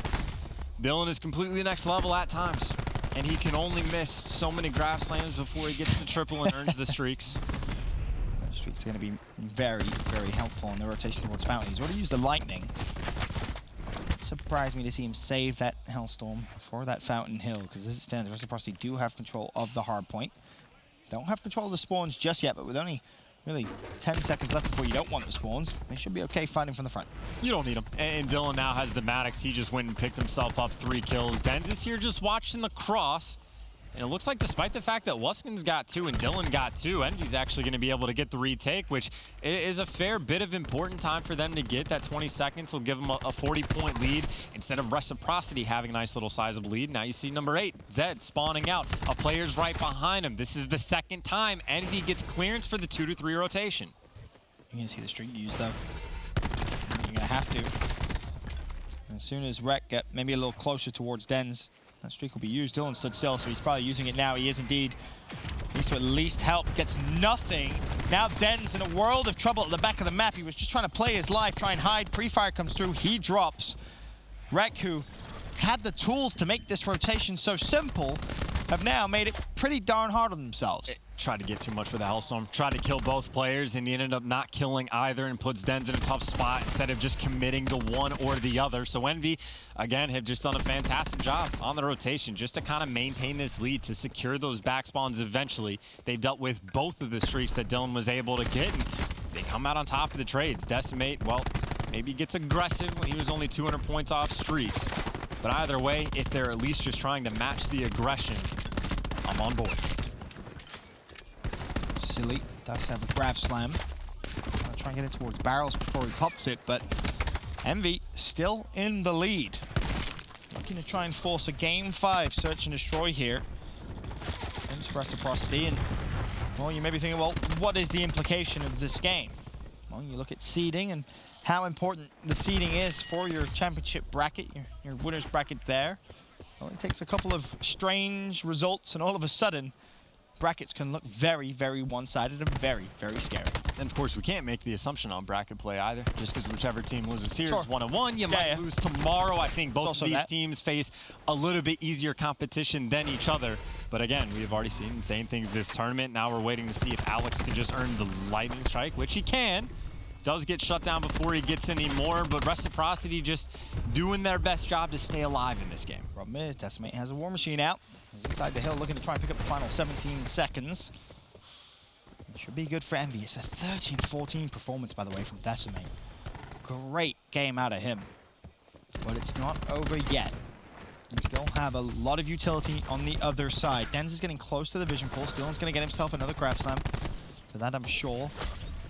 Dylan is completely next level at times. And he can only miss so many grab slams before he gets the triple and earns the streaks. The streaks are going to be very, very helpful in the rotation towards Fountain. He's already used the Lightning. It surprised me to see him save that Hellstorm for that Fountain Hill, because as it stands, Reciprocity do have control of the Hardpoint. Don't have control of the spawns just yet, but with only really 10 seconds left before you don't want the spawns, they should be okay fighting from the front. You don't need them. And Dylan now has the Maddox. He just went and picked himself up 3 kills. Denz is here just watching the cross. And it looks like despite the fact that Wuskin's got 2 and Dylan got 2, Envy's actually going to be able to get the retake, which is a fair bit of important time for them to get. That 20 seconds will give them a 40-point lead instead of Reciprocity having a nice little sizable lead. Now you see number 8, Zed, spawning out. A player's right behind him. This is the second time Envy gets clearance for the 2 to 3 rotation. You're going to see the streak used, though. You're going to have to. As soon as Rec get maybe a little closer towards Denz, that streak will be used. Dylan stood still, so he's probably using it now. He is indeed. Needs to at least help. Gets nothing. Now Denz in a world of trouble at the back of the map. He was just trying to play his life, try and hide. Pre-fire comes through. He drops. Rec, who had the tools to make this rotation so simple, have now made it pretty darn hard on themselves. Tried to get too much with the Hellstorm. Tried to kill both players, and he ended up not killing either and puts Denz in a tough spot instead of just committing to one or the other. So Envy, again, have just done a fantastic job on the rotation just to kind of maintain this lead, to secure those back spawns eventually. They've dealt with both of the streaks that Dylan was able to get, and they come out on top of the trades. Decimate, well, maybe gets aggressive when he was only 200 points off streaks. But either way, if they're at least just trying to match the aggression, I'm on board. Silly does have a grab slam. I'll try and get it towards barrels before he pops it, but Envy still in the lead. Looking to try and force a game 5 search and destroy here. Against Reciprocity, and well, you may be thinking, well, what is the implication of this game? Well, you look at seeding and how important the seeding is for your championship bracket, your winner's bracket there. Well, it takes a couple of strange results, and all of a sudden, brackets can look very, very one-sided and very, very scary. And of course, we can't make the assumption on bracket play either, just because whichever team loses here Sure. is 1-1. You might lose tomorrow. I think both of these teams face a little bit easier competition than each other. But again, we have already seen insane things this tournament. Now we're waiting to see if Alex can just earn the lightning strike, which he can. Does get shut down before he gets any more, but Reciprocity just doing their best job to stay alive in this game. Problem is, Decimate has a War Machine out. He's inside the hill looking to try and pick up the final 17 seconds. It should be good for Envy. It's a 13-14 performance, by the way, from Decimate. Great game out of him. But it's not over yet. You still have a lot of utility on the other side. Denz is getting close to the vision pool. Stillin's going to get himself another Craft Slam. To that, I'm sure.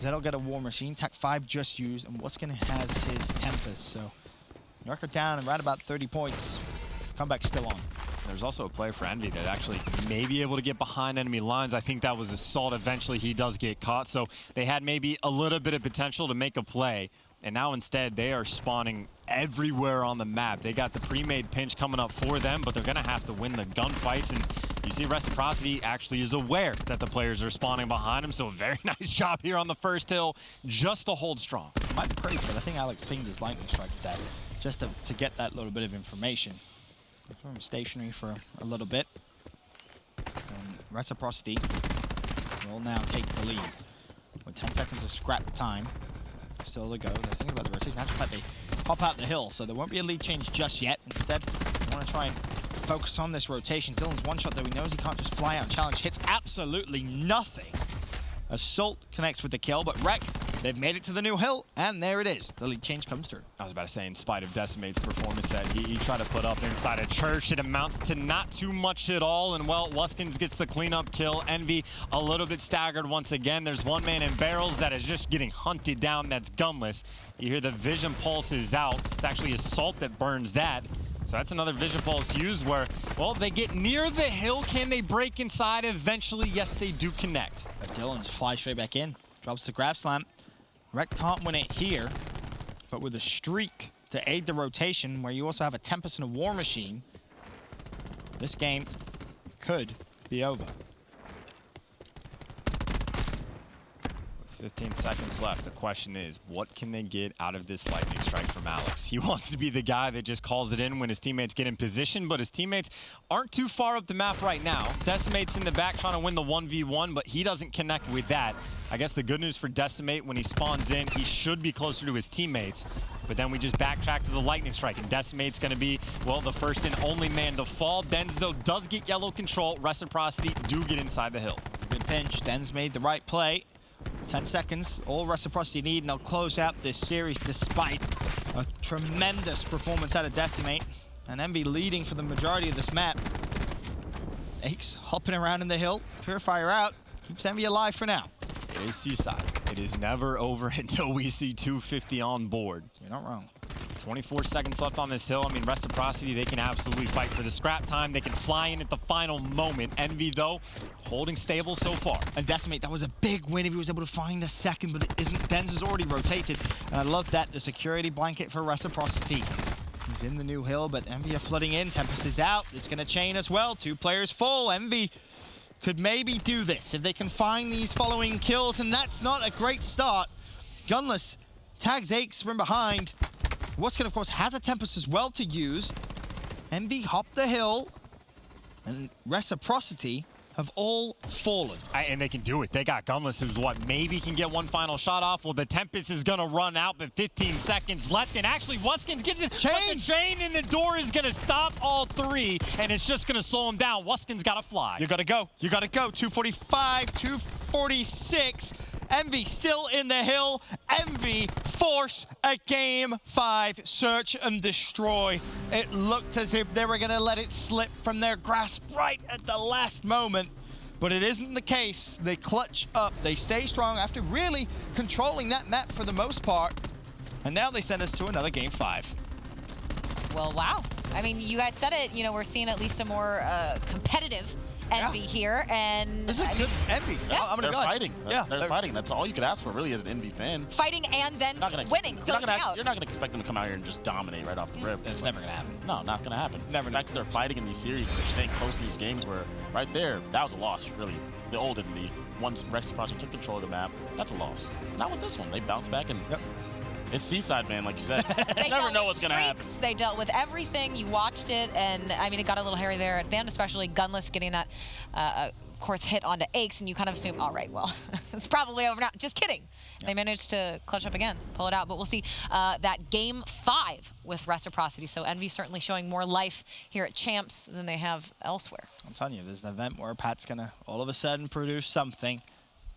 Zed'll get a War Machine. Tac 5 just used, and Wuskin has his Tempest. So, Yorker down and right about 30 points. Comeback still on. There's also a player for Envy that actually may be able to get behind enemy lines. I think that was Assault. Eventually, he does get caught. So, they had maybe a little bit of potential to make a play. And now instead, they are spawning everywhere on the map. They got the pre-made pinch coming up for them, but they're going to have to win the gunfights. And you see Reciprocity actually is aware that the players are spawning behind him, so a very nice job here on the first hill just to hold strong. It might be crazy, but I think Alex pinged his lightning strike with that, just to get that little bit of information. I'm stationary for a little bit. And Reciprocity will now take the lead. With 10 seconds of scrap time still to go. They're thinking about the rotation. Actually, in fact, they pop out the hill, so there won't be a lead change just yet. Instead, they want to try and focus on this rotation. Dylan's one shot, though he knows he can't just fly out and challenge. Hits absolutely nothing. Assault connects with the kill, but Rec, they've made it to the new hill, and there it is. The lead change comes through. I was about to say, in spite of Decimate's performance that he tried to put up inside a church, it amounts to not too much at all. And, well, Wuskins gets the cleanup kill. Envy a little bit staggered once again. There's one man in barrels that is just getting hunted down. That's gunless. You hear the vision pulse is out. It's actually Assault that burns that. So that's another vision pulse used where, well, they get near the hill. Can they break inside eventually? Yes, they do connect. But Dylan just flies straight back in. Drops the grab slam. Rec can't win it here, but with a streak to aid the rotation, where you also have a Tempest and a War Machine, this game could be over. 15 seconds left. The question is, what can they get out of this lightning strike from Alex? He wants to be the guy that just calls it in when his teammates get in position, but his teammates aren't too far up the map right now. Decimate's in the back trying to win the 1v1, but he doesn't connect with that. I guess the good news for Decimate, when he spawns in, he should be closer to his teammates. But then we just backtrack to the lightning strike, and Decimate's going to be, well, the first and only man to fall. Denz, though, does get yellow control. Reciprocity do get inside the hill. Good pinch. Denz made the right play. 10 seconds, all Reciprocity need, and they'll close out this series despite a tremendous performance out of Decimate. And Envy leading for the majority of this map. Aches hopping around in the hill. Purifier out. Keeps Envy alive for now. It is Seaside. It is never over until we see 250 on board. You're not wrong. 24 seconds left on this hill. I mean, Reciprocity, they can absolutely fight for the scrap time. They can fly in at the final moment. Envy, though, holding stable so far. And Decimate, that was a big win if he was able to find a second, but it isn't. Denz has already rotated. And I love that, the security blanket for Reciprocity. He's in the new hill, but Envy are flooding in. Tempest is out. It's going to chain as well. 2 players full. Envy could maybe do this if they can find these following kills, and that's not a great start. Gunless tags Aches from behind. Wuskin, of course, has a Tempest as well to use. Envy hop the hill, and Reciprocity have all fallen. And they can do it. They got Gunless, who's what, maybe can get one final shot off. Well, the Tempest is going to run out, but 15 seconds left. And actually, Wuskins gets it. Chain! But the chain in the door is going to stop all 3, and it's just going to slow him down. Wuskins got to fly. You got to go. You got to go. 245, 246. Envy still in the hill. Envy force a game 5 search and destroy. It looked as if they were going to let it slip from their grasp right at the last moment. But it isn't the case. They clutch up. They stay strong after really controlling that map for the most part. And now they send us to another game 5. Well, wow. I mean, you guys said it. You know, we're seeing at least a more competitive Envy here, and this is a good Envy. Yeah. I'm gonna They're fighting. Yeah, they're fighting. That's all you could ask for, really, as an Envy fan. fighting and then winning, closing out. You're not gonna expect them to come out here and just dominate right off the rip. That's never gonna happen. No, not gonna happen. Never. The fact that they're fighting in these series and they're staying close in these games, where right there, that was a loss, really. The old Envy, once Reciprocity took control of the map, that's a loss. Not with this one. They bounced back and. Yep. It's Seaside, man, like you said. They You never dealt know with what's going to happen. streaks, They dealt with everything. You watched it, and I mean, it got a little hairy there at the end, especially Gunless getting that, of course, hit onto Aches, and you kind of assume, all right, well, it's probably over now. Just kidding. Yep. They managed to clutch up again, pull it out, but we'll see that Game 5 with Reciprocity. So Envy certainly showing more life here at Champs than they have elsewhere. I'm telling you, there's an event where Pat's going to all of a sudden produce something.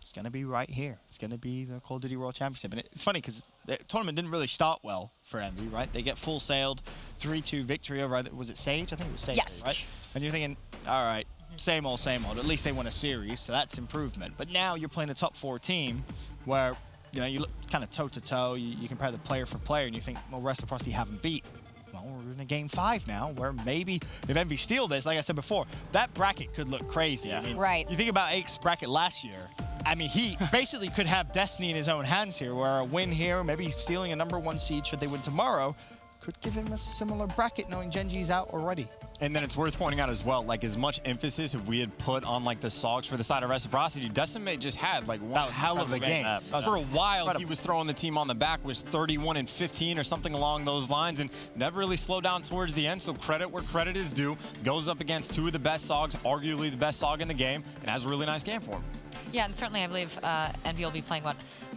It's going to be right here. It's going to be the Call of Duty World Championship. And it's funny because the tournament didn't really start well for Envy, right? They get full sailed, 3-2 victory over, was it Sage? I think it was Sage, yes. Right? And you're thinking, all right, same old, same old. At least they won a series, so that's improvement. But now you're playing a top 4 team where, you know, you look kind of toe-to-toe. You compare the player for player, and you think, well, Reciprocity haven't beat. Well, we're in a Game 5 now, where maybe if Envy steal this, like I said before, that bracket could look crazy. Yeah. I mean, right. You think about Ake's bracket last year. I mean, he basically could have destiny in his own hands here, where a win here, maybe stealing a #1 seed should they win tomorrow, could give him a similar bracket knowing Genji's out already. And then it's worth pointing out as well, like as much emphasis if we had put on like the Sogs for the side of Reciprocity, Decimate just had like one hell of a game. For a while, he was throwing the team on the back, was 31-15 or something along those lines, and never really slowed down towards the end. So credit where credit is due. Goes up against 2 of the best Sogs, arguably the best Sog in the game, and has a really nice game for him. Yeah, and certainly I believe Envy will be playing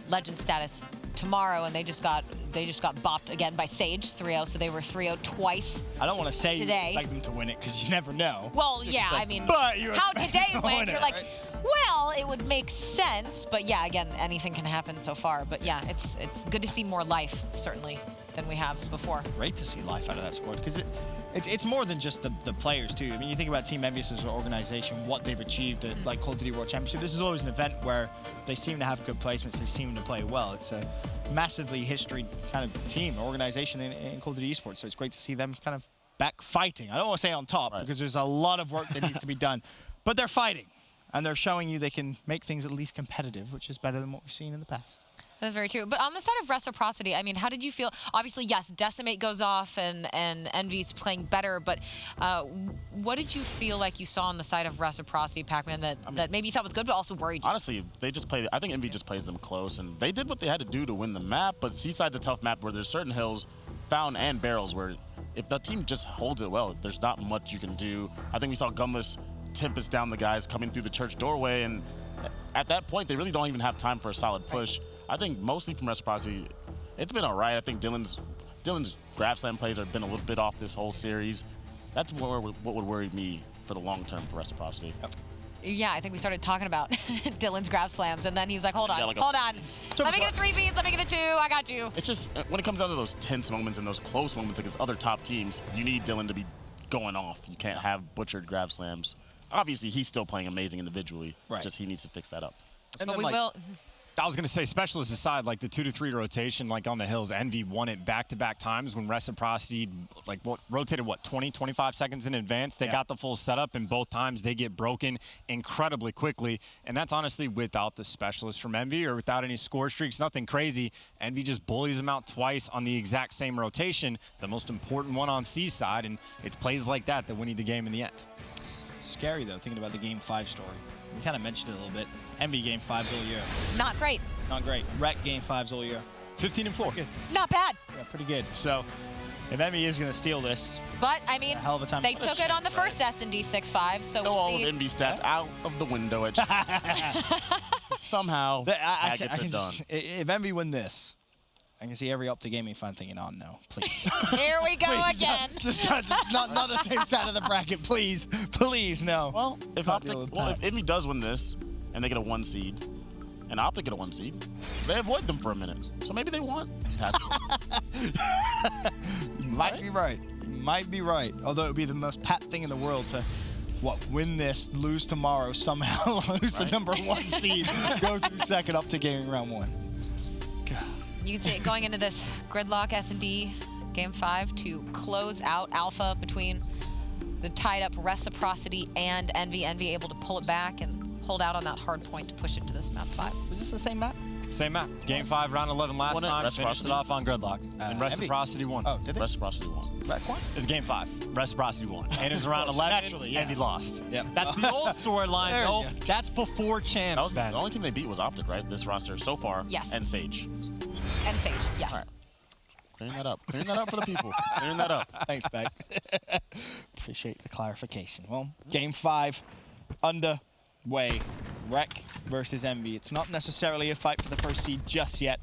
Legend status tomorrow, and they just got bopped again by Sage 3-0, so they were 3-0 twice. I don't want to say today. You expect them to win it because you never know. Well, yeah, I mean, how today went, you're like, right? Well, it would make sense, but yeah, again, anything can happen so far. But yeah, it's good to see more life, certainly, than we have before. Great to see life out of that squad because it's more than just the players too. I mean, you think about Team Envious as an organization, what they've achieved at like Call of Duty World Championship. This is always an event where they seem to have good placements. They seem to play well. It's a massively history kind of team, organization in Call of Duty esports. So it's great to see them kind of back fighting. I don't want to say on top because there's a lot of work that needs to be done, but they're fighting and they're showing you they can make things at least competitive, which is better than what we've seen in the past. That's very true. But on the side of Reciprocity, I mean, how did you feel? Obviously, yes, Decimate goes off and Envy's playing better, but what did you feel like you saw on the side of Reciprocity, Pac-Man, that maybe you thought was good, but also worried you? Honestly, they just played. I think Envy just plays them close, and they did what they had to do to win the map, but Seaside's a tough map where there's certain hills, fountain and barrels, where if the team just holds it well, there's not much you can do. I think we saw Gunless tempest down the guys coming through the church doorway, and at that point, they really don't even have time for a solid push. I think mostly from Reciprocity, it's been all right. I think Dylan's grab slam plays have been a little bit off this whole series. That's what would worry me for the long term for Reciprocity. Yep. Yeah, I think we started talking about Dylan's grab slams, and then he was like, hold on, Like hold on. Let me get a 3-beat, let me get a 2, I got you. It's just, when it comes down to those tense moments and those close moments against other top teams, you need Dylan to be going off. You can't have butchered grab slams. Obviously, he's still playing amazing individually. Right. Just he needs to fix that up. And but we will. I was going to say, specialists aside, like the 2-to-3 rotation, like on the hills, Envy won it back-to-back times when Reciprocity, like, rotated, 20, 25 seconds in advance. They got the full setup, and both times they get broken incredibly quickly. And that's honestly without the specialist from Envy or without any score streaks, nothing crazy. Envy just bullies them out twice on the exact same rotation, the most important one on Seaside, and it's plays like that win you the game in the end. Scary, though, thinking about the Game 5 story. We kind of mentioned it a little bit. Envy Game 5s all year. Not great. Not great. Rec Game 5s all year. 15-4. Good. Not bad. Yeah, pretty good. So if Envy is going to steal this, but I mean, hell of a time. They took it on the first S&D 6-5, so we'll all see. of Envy stats out of the window at somehow that gets it done. If Envy win this, I can see every Optic Gaming fan thinking, oh no, please. Here we go please, again. Not the same side of the bracket, please. Please, no. Well, if Envy does win this and they get a 1 seed, and Optic get a 1 seed, they avoid them for a minute. So maybe they want You might be right. You might be right. Although it would be the most Pat thing in the world to win this, lose tomorrow, somehow lose the #1 seed, go through second Optic Gaming round 1. God. You can see it going into this gridlock S&D Game 5 to close out Alpha between the tied up Reciprocity and Envy. Envy able to pull it back and hold out on that hard point to push it to this map 5. Was this the same map? Same map. Game 5, round 11 last time. Finished it off on Gridlock. And Reciprocity won. Oh, did they? Reciprocity won. Rec won? It's Game 5. Reciprocity won. And it was round 11. Naturally, yeah. Envy lost. Yep. That's the old storyline, There though. you go. That's before That champs. was, the only team they beat was Optic, right? This roster so far. Yes. And Sage. And Sage, yes. All right. Clearing that up. Clearing that up for the people. Clearing that up. Thanks, Beck. Appreciate the clarification. Well, Game 5 underway. Rec versus Envy. It's not necessarily a fight for the first seed just yet.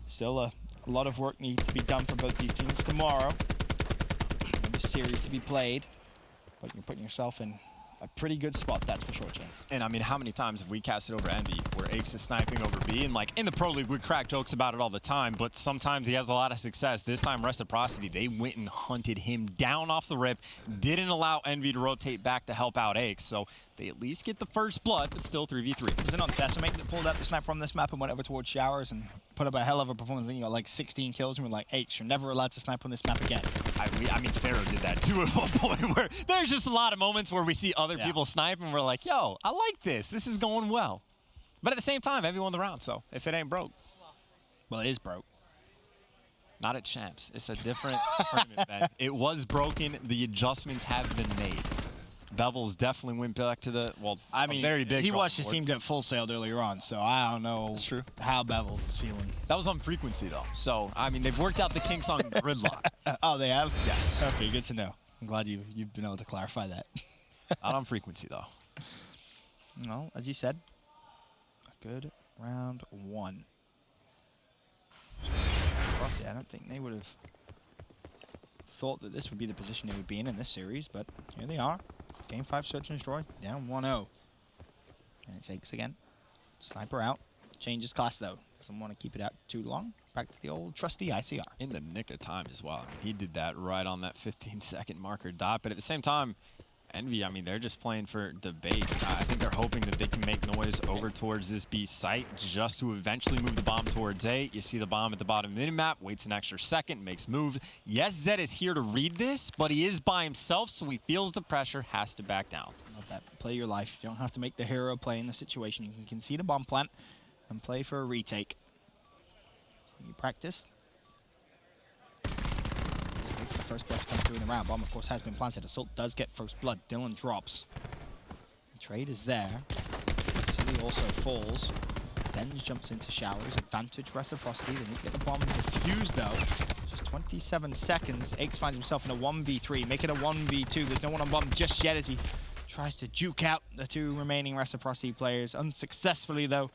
Still a lot of work needs to be done for both these teams tomorrow. This series to be played. But you're putting yourself in a pretty good spot, that's for sure, Chance. And I mean, how many times have we casted over Envy where Aches is sniping over B? And like in the Pro League, we crack jokes about it all the time, but sometimes he has a lot of success. This time, Reciprocity, they went and hunted him down off the rip, didn't allow Envy to rotate back to help out Aches. So they at least get the first blood, but still 3v3. Was it not Decimate that pulled out the sniper on this map and went over towards Showers and put up a hell of a performance? I think you got like 16 kills and we're like, H, you're never allowed to snipe on this map again. I mean, Pharaoh did that too at one point where there's just a lot of moments where we see other people snipe and we're like, yo, I like this. This is going well. But at the same time, Envy won the round, so if it ain't broke. Well, it is broke. Not at champs. It's a different tournament, Ben. It was broken. The adjustments have been made. Bevels definitely went back to the, well, I mean, very big. he watched his team get full sailed earlier on, so I don't know That's true. how Bevels is feeling. That was on frequency, though. So, I mean, they've worked out the kinks on Gridlock. Oh, they have? Yes. Okay, good to know. I'm glad you've been able to clarify that. Not on frequency, though. Well, as you said, a good round 1. I don't think they would have thought that this would be the position they would be in this series, but here they are. Game 5 Search and Destroy, down 1-0. And it's Aches again. Sniper out. Changes class, though. Doesn't want to keep it out too long. Back to the old trusty ICR. In the nick of time as well. I mean, he did that right on that 15-second marker dot. But at the same time, Envy, I mean, they're just playing for the bait. I think they're hoping that they can make noise over towards this B site just to eventually move the bomb towards A. You see the bomb at the bottom of the minimap, waits an extra second, makes move. Yes, Zed is here to read this, but he is by himself, so he feels the pressure, has to back down. Love that. Play your life. You don't have to make the hero play in the situation. You can concede a bomb plant and play for a retake. You practice. Wait for the first blood to come through in the round. Bomb, of course, has been planted. Assault does get first blood. Dylan drops. The trade is there. Silly also falls. Dens jumps into Showers. Advantage Reciprocity. They need to get the bomb defused, though. Just 27 seconds. Aches finds himself in a 1v3. Make it a 1v2. There's no one on bomb just yet as he tries to juke out the 2 remaining Reciprocity players. Unsuccessfully, though.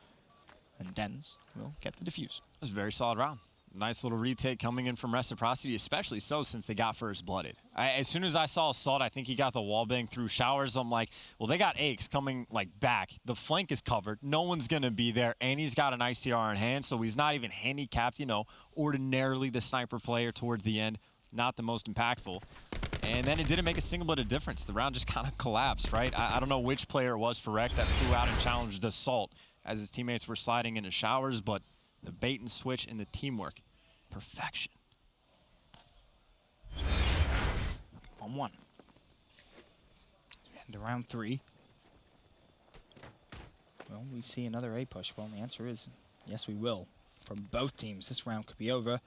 And Dens will get the defuse. It was a very solid round. Nice little retake coming in from Reciprocity, especially so since they got first blooded. As soon as I saw Assault, I think he got the wallbang through Showers. I'm like, well, they got Aches coming like back. The flank is covered. No one's going to be there. And he's got an ICR in hand, so he's not even handicapped. You know, ordinarily the sniper player towards the end, not the most impactful. And then it didn't make a single bit of difference. The round just kind of collapsed, right? I don't know which player it was for Rec that threw out and challenged Assault as his teammates were sliding into Showers, but the bait and switch and the teamwork, perfection. 1-1. And to round 3. Well, we see another A push. Well, the answer is yes, we will. From both teams, this round could be over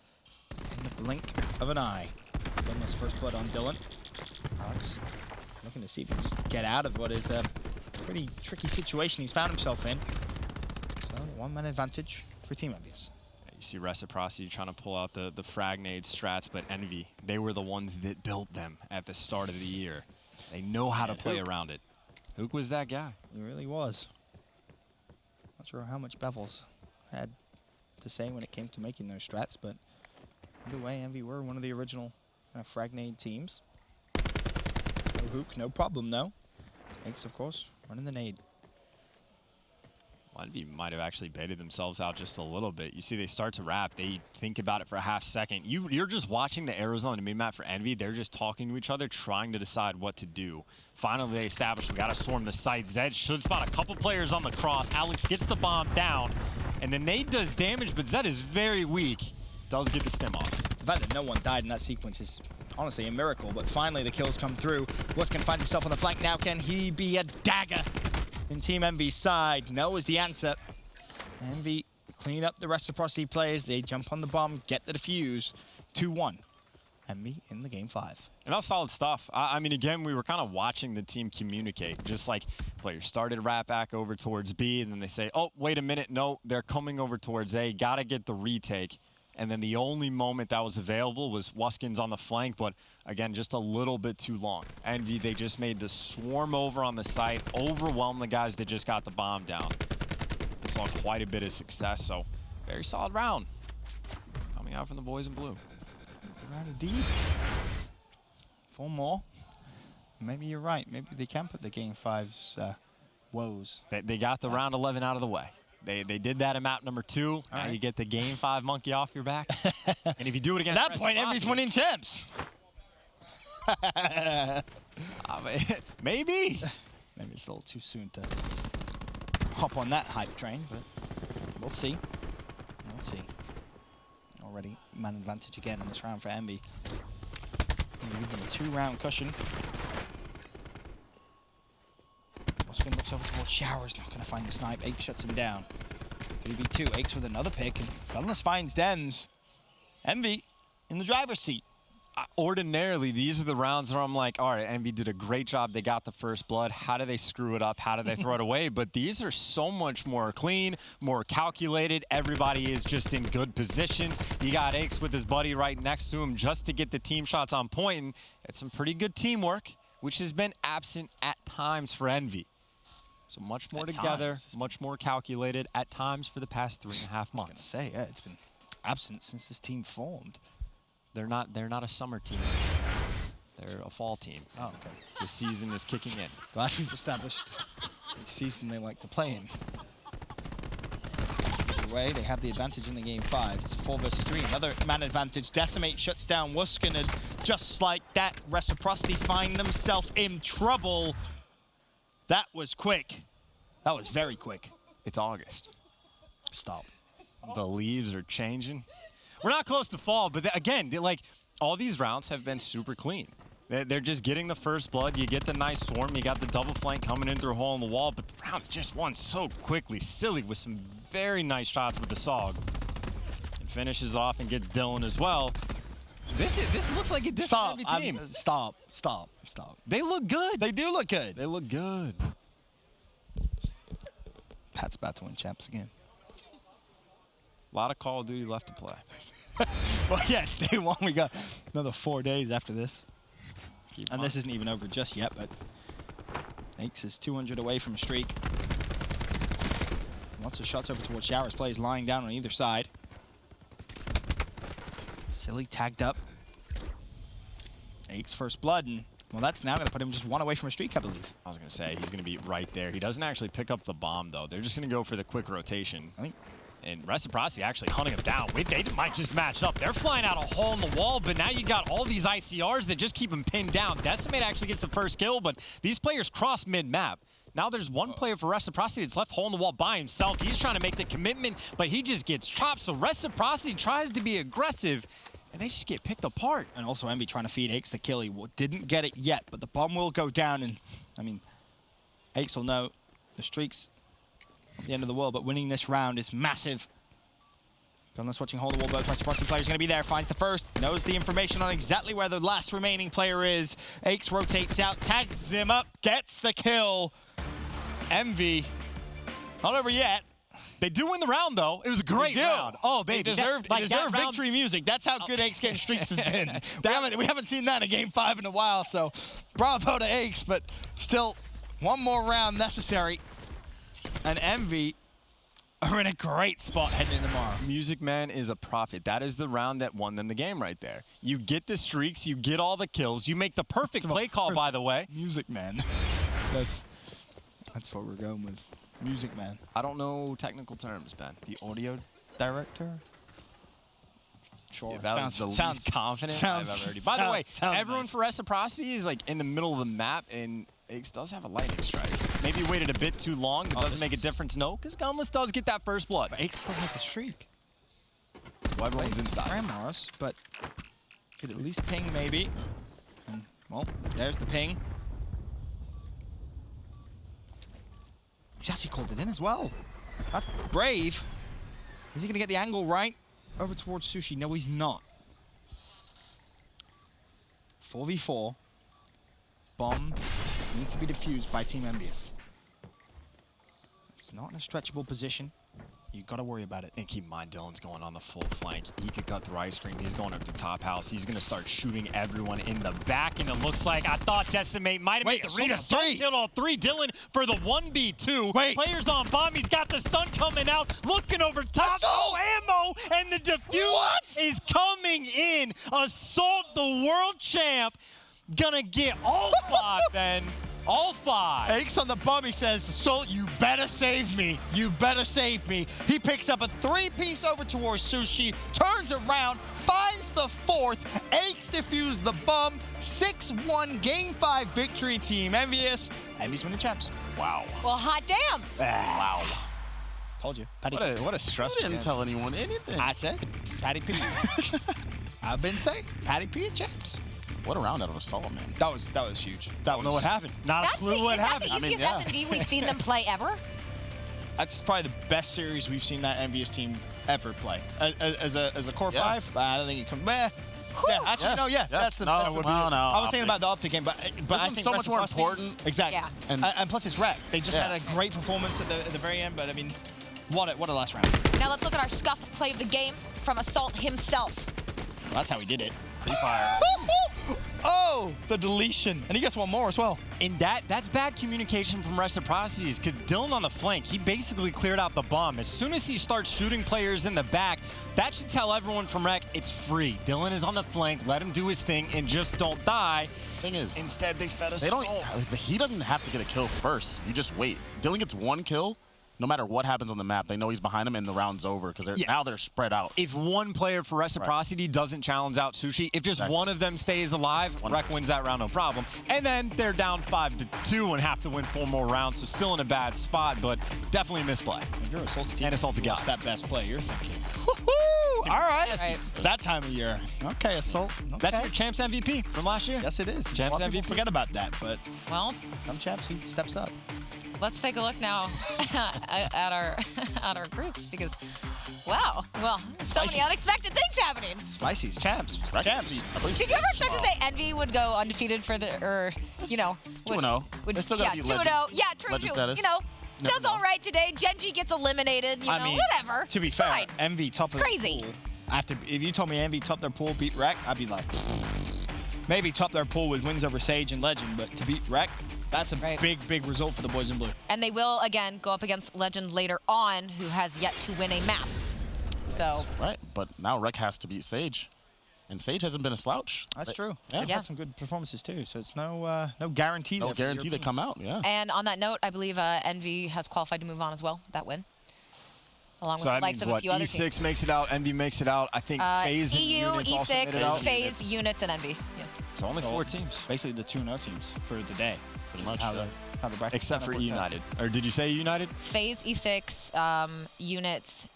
in the blink of an eye. Almost first blood on Dylan. Alex looking to see if he can just get out of what is a pretty tricky situation he's found himself in. So, 1-man advantage for Team Envious. You see Reciprocity trying to pull out the Fragnade strats, but Envy, they were the ones that built them at the start of the year. They know how to play around it. Hook was that guy. He really was. Not sure how much Bevels had to say when it came to making those strats, but either way, Envy were one of the original Fragnade teams. No Hook, no problem though. Aches, of course, running the nade. Envy might have actually baited themselves out just a little bit. You see they start to wrap. They think about it for a half second. You're just watching the arrows on the mid-map for Envy. They're just talking to each other, trying to decide what to do. Finally, they establish we got to swarm the site. Zed should spot a couple players on the cross. Alex gets the bomb down, and the nade does damage, but Zed is very weak. Does get the stim off. The fact that no one died in that sequence is honestly a miracle, but finally the kills come through. Wuskin finds himself on the flank now. Can he be a dagger in Team Envy's side? No is the answer. Envy clean up the Reciprocity players. They jump on the bomb, get the defuse. 2-1. Envy in the game 5. And that was solid stuff. I mean, again, we were kind of watching the team communicate. Just like players started right back over towards B, and then they say, oh, wait a minute, no, they're coming over towards A. Got to get the retake. And then the only moment that was available was Wuskin's on the flank, but again, just a little bit too long. Envy, they just made the swarm over on the site, overwhelm the guys that just got the bomb down. They saw quite a bit of success, so very solid round coming out from the boys in blue. Round indeed. 4 more. Maybe you're right. Maybe they can put the game 5's woes. They got the round 11 out of the way. They did that in map number 2. Now right. you get the game 5 monkey off your back. And if you do it against At that point, Envy's winning champs. Maybe. Maybe it's a little too soon to hop on that hype train, but we'll see. We'll see. Already man advantage again in this round for Envy. Give them a 2-round cushion. Wuskin looks over towards Showers, not going to find the snipe. Aches shuts him down. 3v2, Aches with another pick, and Felonless finds Dens. Envy in the driver's seat. Ordinarily, these are the rounds where I'm like, all right, Envy did a great job. They got the first blood. How do they screw it up? How do they throw it away? But these are so much more clean, more calculated. Everybody is just in good positions. You got Aches with his buddy right next to him just to get the team shots on point. And it's some pretty good teamwork, which has been absent at times for Envy. So much more together, much more calculated at times for the past 3.5 months. I was going to say, yeah, it's been absent since this team formed. They're not a summer team. They're a fall team. Oh, okay. The season is kicking in. Glad we've established which season they like to play in. Either way, they have the advantage in the game 5. It's 4 versus 3. Another man advantage. Decimate shuts down Wuskin, and just like that, Reciprocity find themselves in trouble. That was quick. That was very quick. It's August. Stop. The leaves are changing. We're not close to fall, but again, like all these rounds have been super clean. They're just getting the first blood. You get the nice swarm. You got the double flank coming in through a hole in the wall, but the round just won so quickly. Silly with some very nice shots with the SOG. And finishes off and gets Dylan as well. This looks like a different team. Stop. They look good. They do look good. They look good. Pat's about to win champs again. A lot of Call of Duty left to play. Well, yeah, it's day 1. We got another 4 days after this. And this isn't even over just yet, but Aches is 200 away from a streak. Lots of shots over towards Showers. Plays lying down on either side. Silly tagged up. Aches first blood, and well, that's now going to put him just 1 away from a streak, I believe. I was going to say, he's going to be right there. He doesn't actually pick up the bomb, though. They're just going to go for the quick rotation. I think. And Reciprocity actually hunting him down. They might just match up. They're flying out a hole in the wall, but now you got all these ICRs that just keep him pinned down. Decimate actually gets the first kill, but these players cross mid-map. Now there's one player for Reciprocity that's left hole in the wall by himself. He's trying to make the commitment, but he just gets chopped. So Reciprocity tries to be aggressive, and they just get picked apart. And also Envy trying to feed Aches the kill. He didn't get it yet, but the bomb will go down, and I mean, Aches will know the streak's at the end of the world, but winning this round is massive. Gunless watching hold the wall, both Reciprocity players going to be there, finds the first, knows the information on exactly where the last remaining player is. Aches rotates out, tags him up, gets the kill. Envy, not over yet. They do win the round, though. It was a great round. Oh, baby. They deserve victory music. That's how good Aches getting streaks has been. we haven't seen that in game 5 in a while, so bravo to Aches, but still 1 more round necessary. And Envy are in a great spot heading into tomorrow. Music Man is a prophet. That is the round that won them the game right there. You get the streaks, you get all the kills, you make the perfect play call, by the way. Music Man. That's what we're going with. Music Man. I don't know technical terms, Ben. The audio director? Sure. Yeah, that was the least confident I've ever heard. By the way, everyone nice. for Reciprocity is like in the middle of the map, and Aches does have a lightning strike. Maybe waited a bit too long, but doesn't make a difference. No, because Gunless does get that first blood. But Aches still has a streak. Well, everyone's inside. Grandma's, but could at least ping maybe. And, well, there's the ping. He's actually called it in as well. That's brave. Is he going to get the angle right? Over towards Sushi. No, he's not. 4v4. Bomb needs to be defused by Team Envious. It's not in a stretchable position. You got to worry about it. And keep in mind, Dylan's going on the full flank. He could cut through ice cream. He's going up to top house. He's going to start shooting everyone in the back. And it looks like, I thought Decimate might have made the read. Assault killed all three. Dylan for the 1v2. Players on bomb. He's got the sun coming out. Looking over top. Oh, ammo. And the defuse is coming in. Assault, the world champ. Gonna get all 5, Ben. All 5. Aches on the bum, he says, Assault, you better save me. You better save me. He picks up a 3-piece over towards Sushi, turns around, finds the 4th. Aches defused the bum. 6-1 Game 5 victory, Team Envious. Envious winning champs. Wow. Well, hot damn. Wow. Told you. Patty What a stressful You didn't tell anyone anything. I said, Patty P. I've been saying, Patty P champs. What a round out of Assault, man. That was huge. Don't know what happened. Not a clue what happened. That's the easiest S&D we've seen them play ever. That's probably the best series we've seen that Envious team ever play. As a core 5, I don't think it comes. Yeah, actually, that's the best. I was thinking about the Optic game, but I think so much more important. Exactly. Yeah. And plus it's Rec. They just had a great performance at the very end, but I mean, what a last round. Now let's look at our scuff play of the game from Assault himself. Well, that's how he did it. Pre-fire. Oh, the deletion. And he gets one more as well. And that's bad communication from Reciprocity, because Dylan on the flank, he basically cleared out the bomb. As soon as he starts shooting players in the back, that should tell everyone from Rec it's free. Dylan is on the flank, let him do his thing, and just don't die. Thing is, instead they fed us. He doesn't have to get a kill first. You just wait. Dylan gets 1 kill. No matter what happens on the map, they know he's behind him and the round's over because now they're spread out. If one player for Reciprocity doesn't challenge out Sushi, if just one of them stays alive, Rec wins that round, no problem. And then they're down 5-2 and have to win 4 more rounds, so still in a bad spot, but definitely a misplay. If you're Assault's team, and Assault to what's that best play? You're thinking, All right. It's that time of year. Okay, Assault. Okay. That's your Champs MVP from last year. Yes, it is. Champs MVP. Forget about that, but some Champs, he steps up. Let's take a look now at our groups, because wow, well, so many unexpected things happening. Spicy's champs. Champs. Did you ever expect to say Envy would go undefeated for the, or 2-0? They're still gonna be 2-0. Yeah, true. Status. Does all right today. Genji gets eliminated. You know, whatever. To be fair, fine. Envy top of crazy. The pool. If you told me Envy top their pool, beat Rec, I'd be like, maybe top their pool with wins over Sage and Legend, but to beat Rec, that's a big result for the boys in blue. And they will, again, go up against Legend later on, who has yet to win a map. So. Right, but now Rec has to beat Sage. And Sage hasn't been a slouch. That's true. They've had some good performances, too, so it's no guarantee. No guarantee they come out, And on that note, I believe Envy has qualified to move on as well, that win. Along with the likes of a few other teams. E6 makes it out, Envy makes it out. I think Faze EU, and Units also made it out. E6, Faze, Units, and Envy. Yeah. So only 4 teams. Basically the 2-0 teams for the day. Pretty much. How the bracket except for United. Or did you say United? Faze, E6, Units,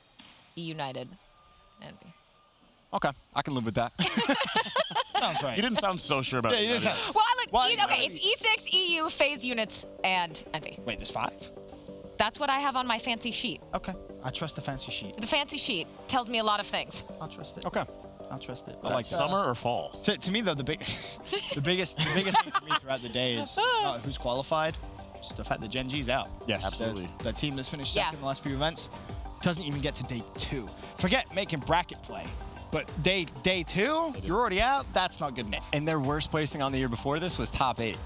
E-United, Envy. Okay, I can live with that. Sounds right. You didn't sound so sure about it. Well, okay, it's E6, EU, Faze, Units, and Envy. Wait, there's 5? That's what I have on my fancy sheet. Okay, I trust the fancy sheet. The fancy sheet tells me a lot of things. I'll trust it. Okay. I'll trust it. Like summer or fall? To me, though, the biggest thing for me throughout the day is not who's qualified. It's the fact that Genji's out. Yes, absolutely. The team that's finished second in the last few events doesn't even get to day 2. Forget making bracket play. But day 2, you're already out. That's not good enough. And their worst placing on the year before this was top 8.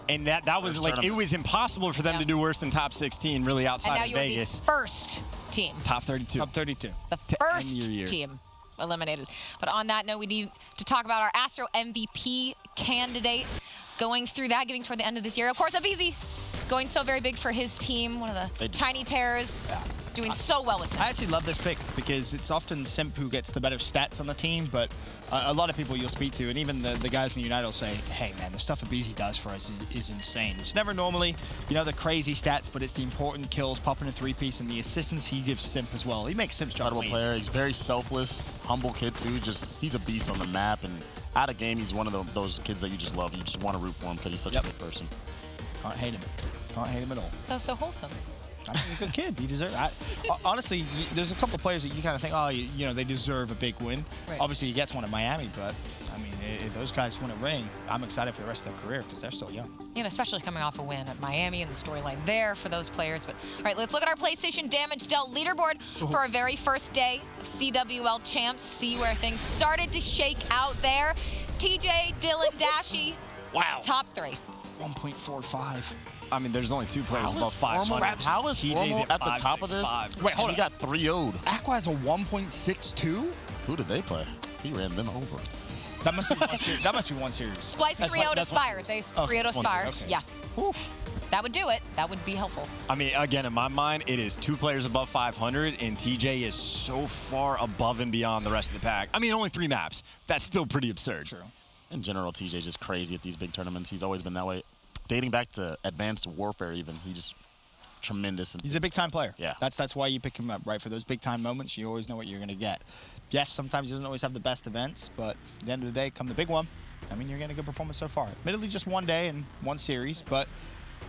And that was like, it was impossible for them to do worse than top 16, really, outside of Vegas. And now you're the first team. Top 32. Top 32. The first team eliminated. But on that note, we need to talk about our Astro MVP candidate. Going through that, getting toward the end of this year. Of course, Abizi going so very big for his team. One of the tiny terrors. doing so well with Simp. I actually love this pick because it's often Simp who gets the better stats on the team, but a lot of people you'll speak to, and even the guys in the United will say, hey man, the stuff Abizi does for us is insane. It's never normally, you know, the crazy stats, but it's the important kills, popping a 3-piece, and the assistance he gives Simp as well. He makes Simp's job Incredible amazing. player. He's very selfless, humble kid too. Just he's a beast on the map, and out of game, he's one of those kids that you just love. You just want to root for him because he's such a good person. Can't hate him. Can't hate him at all. That's so wholesome. I mean, he's a good kid. He deserves. Honestly, there's a couple players that you kind of think, oh, you know, they deserve a big win. Right. Obviously, he gets one at Miami, but I mean, if those guys win a ring, I'm excited for the rest of their career because they're still young. And especially coming off a win at Miami and the storyline there for those players. But all right, let's look at our PlayStation damage dealt leaderboard for our very first day of CWL champs. See where things started to shake out there. TJ, Dylan, Dashy. Wow. Top 3. 1.45. I mean, there's only 2 players above 500. How is TJ's Formal at the top of this? 5.65. Wait, hold He on. got 3-0'd. Aqua has a 1.62. Who did they play? He ran them over. That must be one series. That must be one series. Splice That's 3-0 to that's one Spire. series. They 3-0 to it's one Spire. series, okay. Yeah. Oof. That would do it. That would be helpful. I mean, again, in my mind, it is 2 players above 500, and TJ is so far above and beyond the rest of the pack. I mean, only 3 maps. That's still pretty absurd. True. In general, TJ's just crazy at these big tournaments. He's always been that way. Dating back to Advanced Warfare even, he just tremendous. He's a big-time player. Yeah. That's why you pick him up, right? For those big-time moments, you always know what you're going to get. Yes, sometimes he doesn't always have the best events, but at the end of the day, come the big one, I mean, you're getting a good performance so far. Admittedly, just one day and one series, but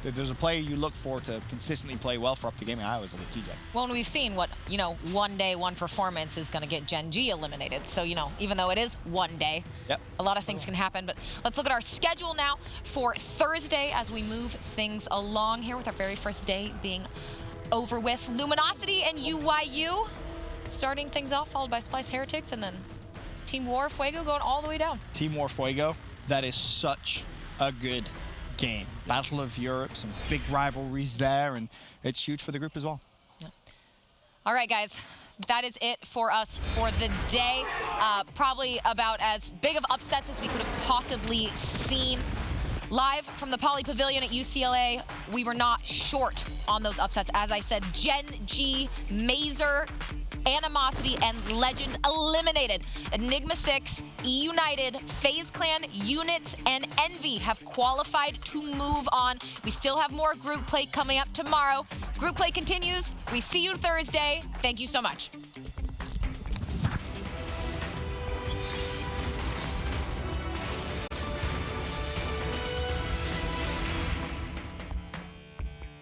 if there's a player you look for to consistently play well for up the gaming, I always look at TJ. Well, and we've seen what, you know, one day, one performance is going to get Gen G eliminated. So, you know, even though it is one day, Yep. a lot of things can happen. But let's look at our schedule now for Thursday as we move things along here with our very first day being over with. Luminosity and UYU starting things off, followed by Splice Heretics, and then Team War Fuego going all the way down. Team War Fuego, that is such a good game. Battle of Europe, some big rivalries there, and it's huge for the group as well. Yeah. All right, guys. That is it for us for the day. Probably about as big of upsets as we could have possibly seen. Live from the Poly Pavilion at UCLA, we were not short on those upsets. As I said, Gen G, Mazer, Animosity, and Legend eliminated. Enigma 6, E-United, FaZe Clan, Units, and Envy have qualified to move on. We still have more group play coming up tomorrow. Group play continues. We see you Thursday. Thank you so much.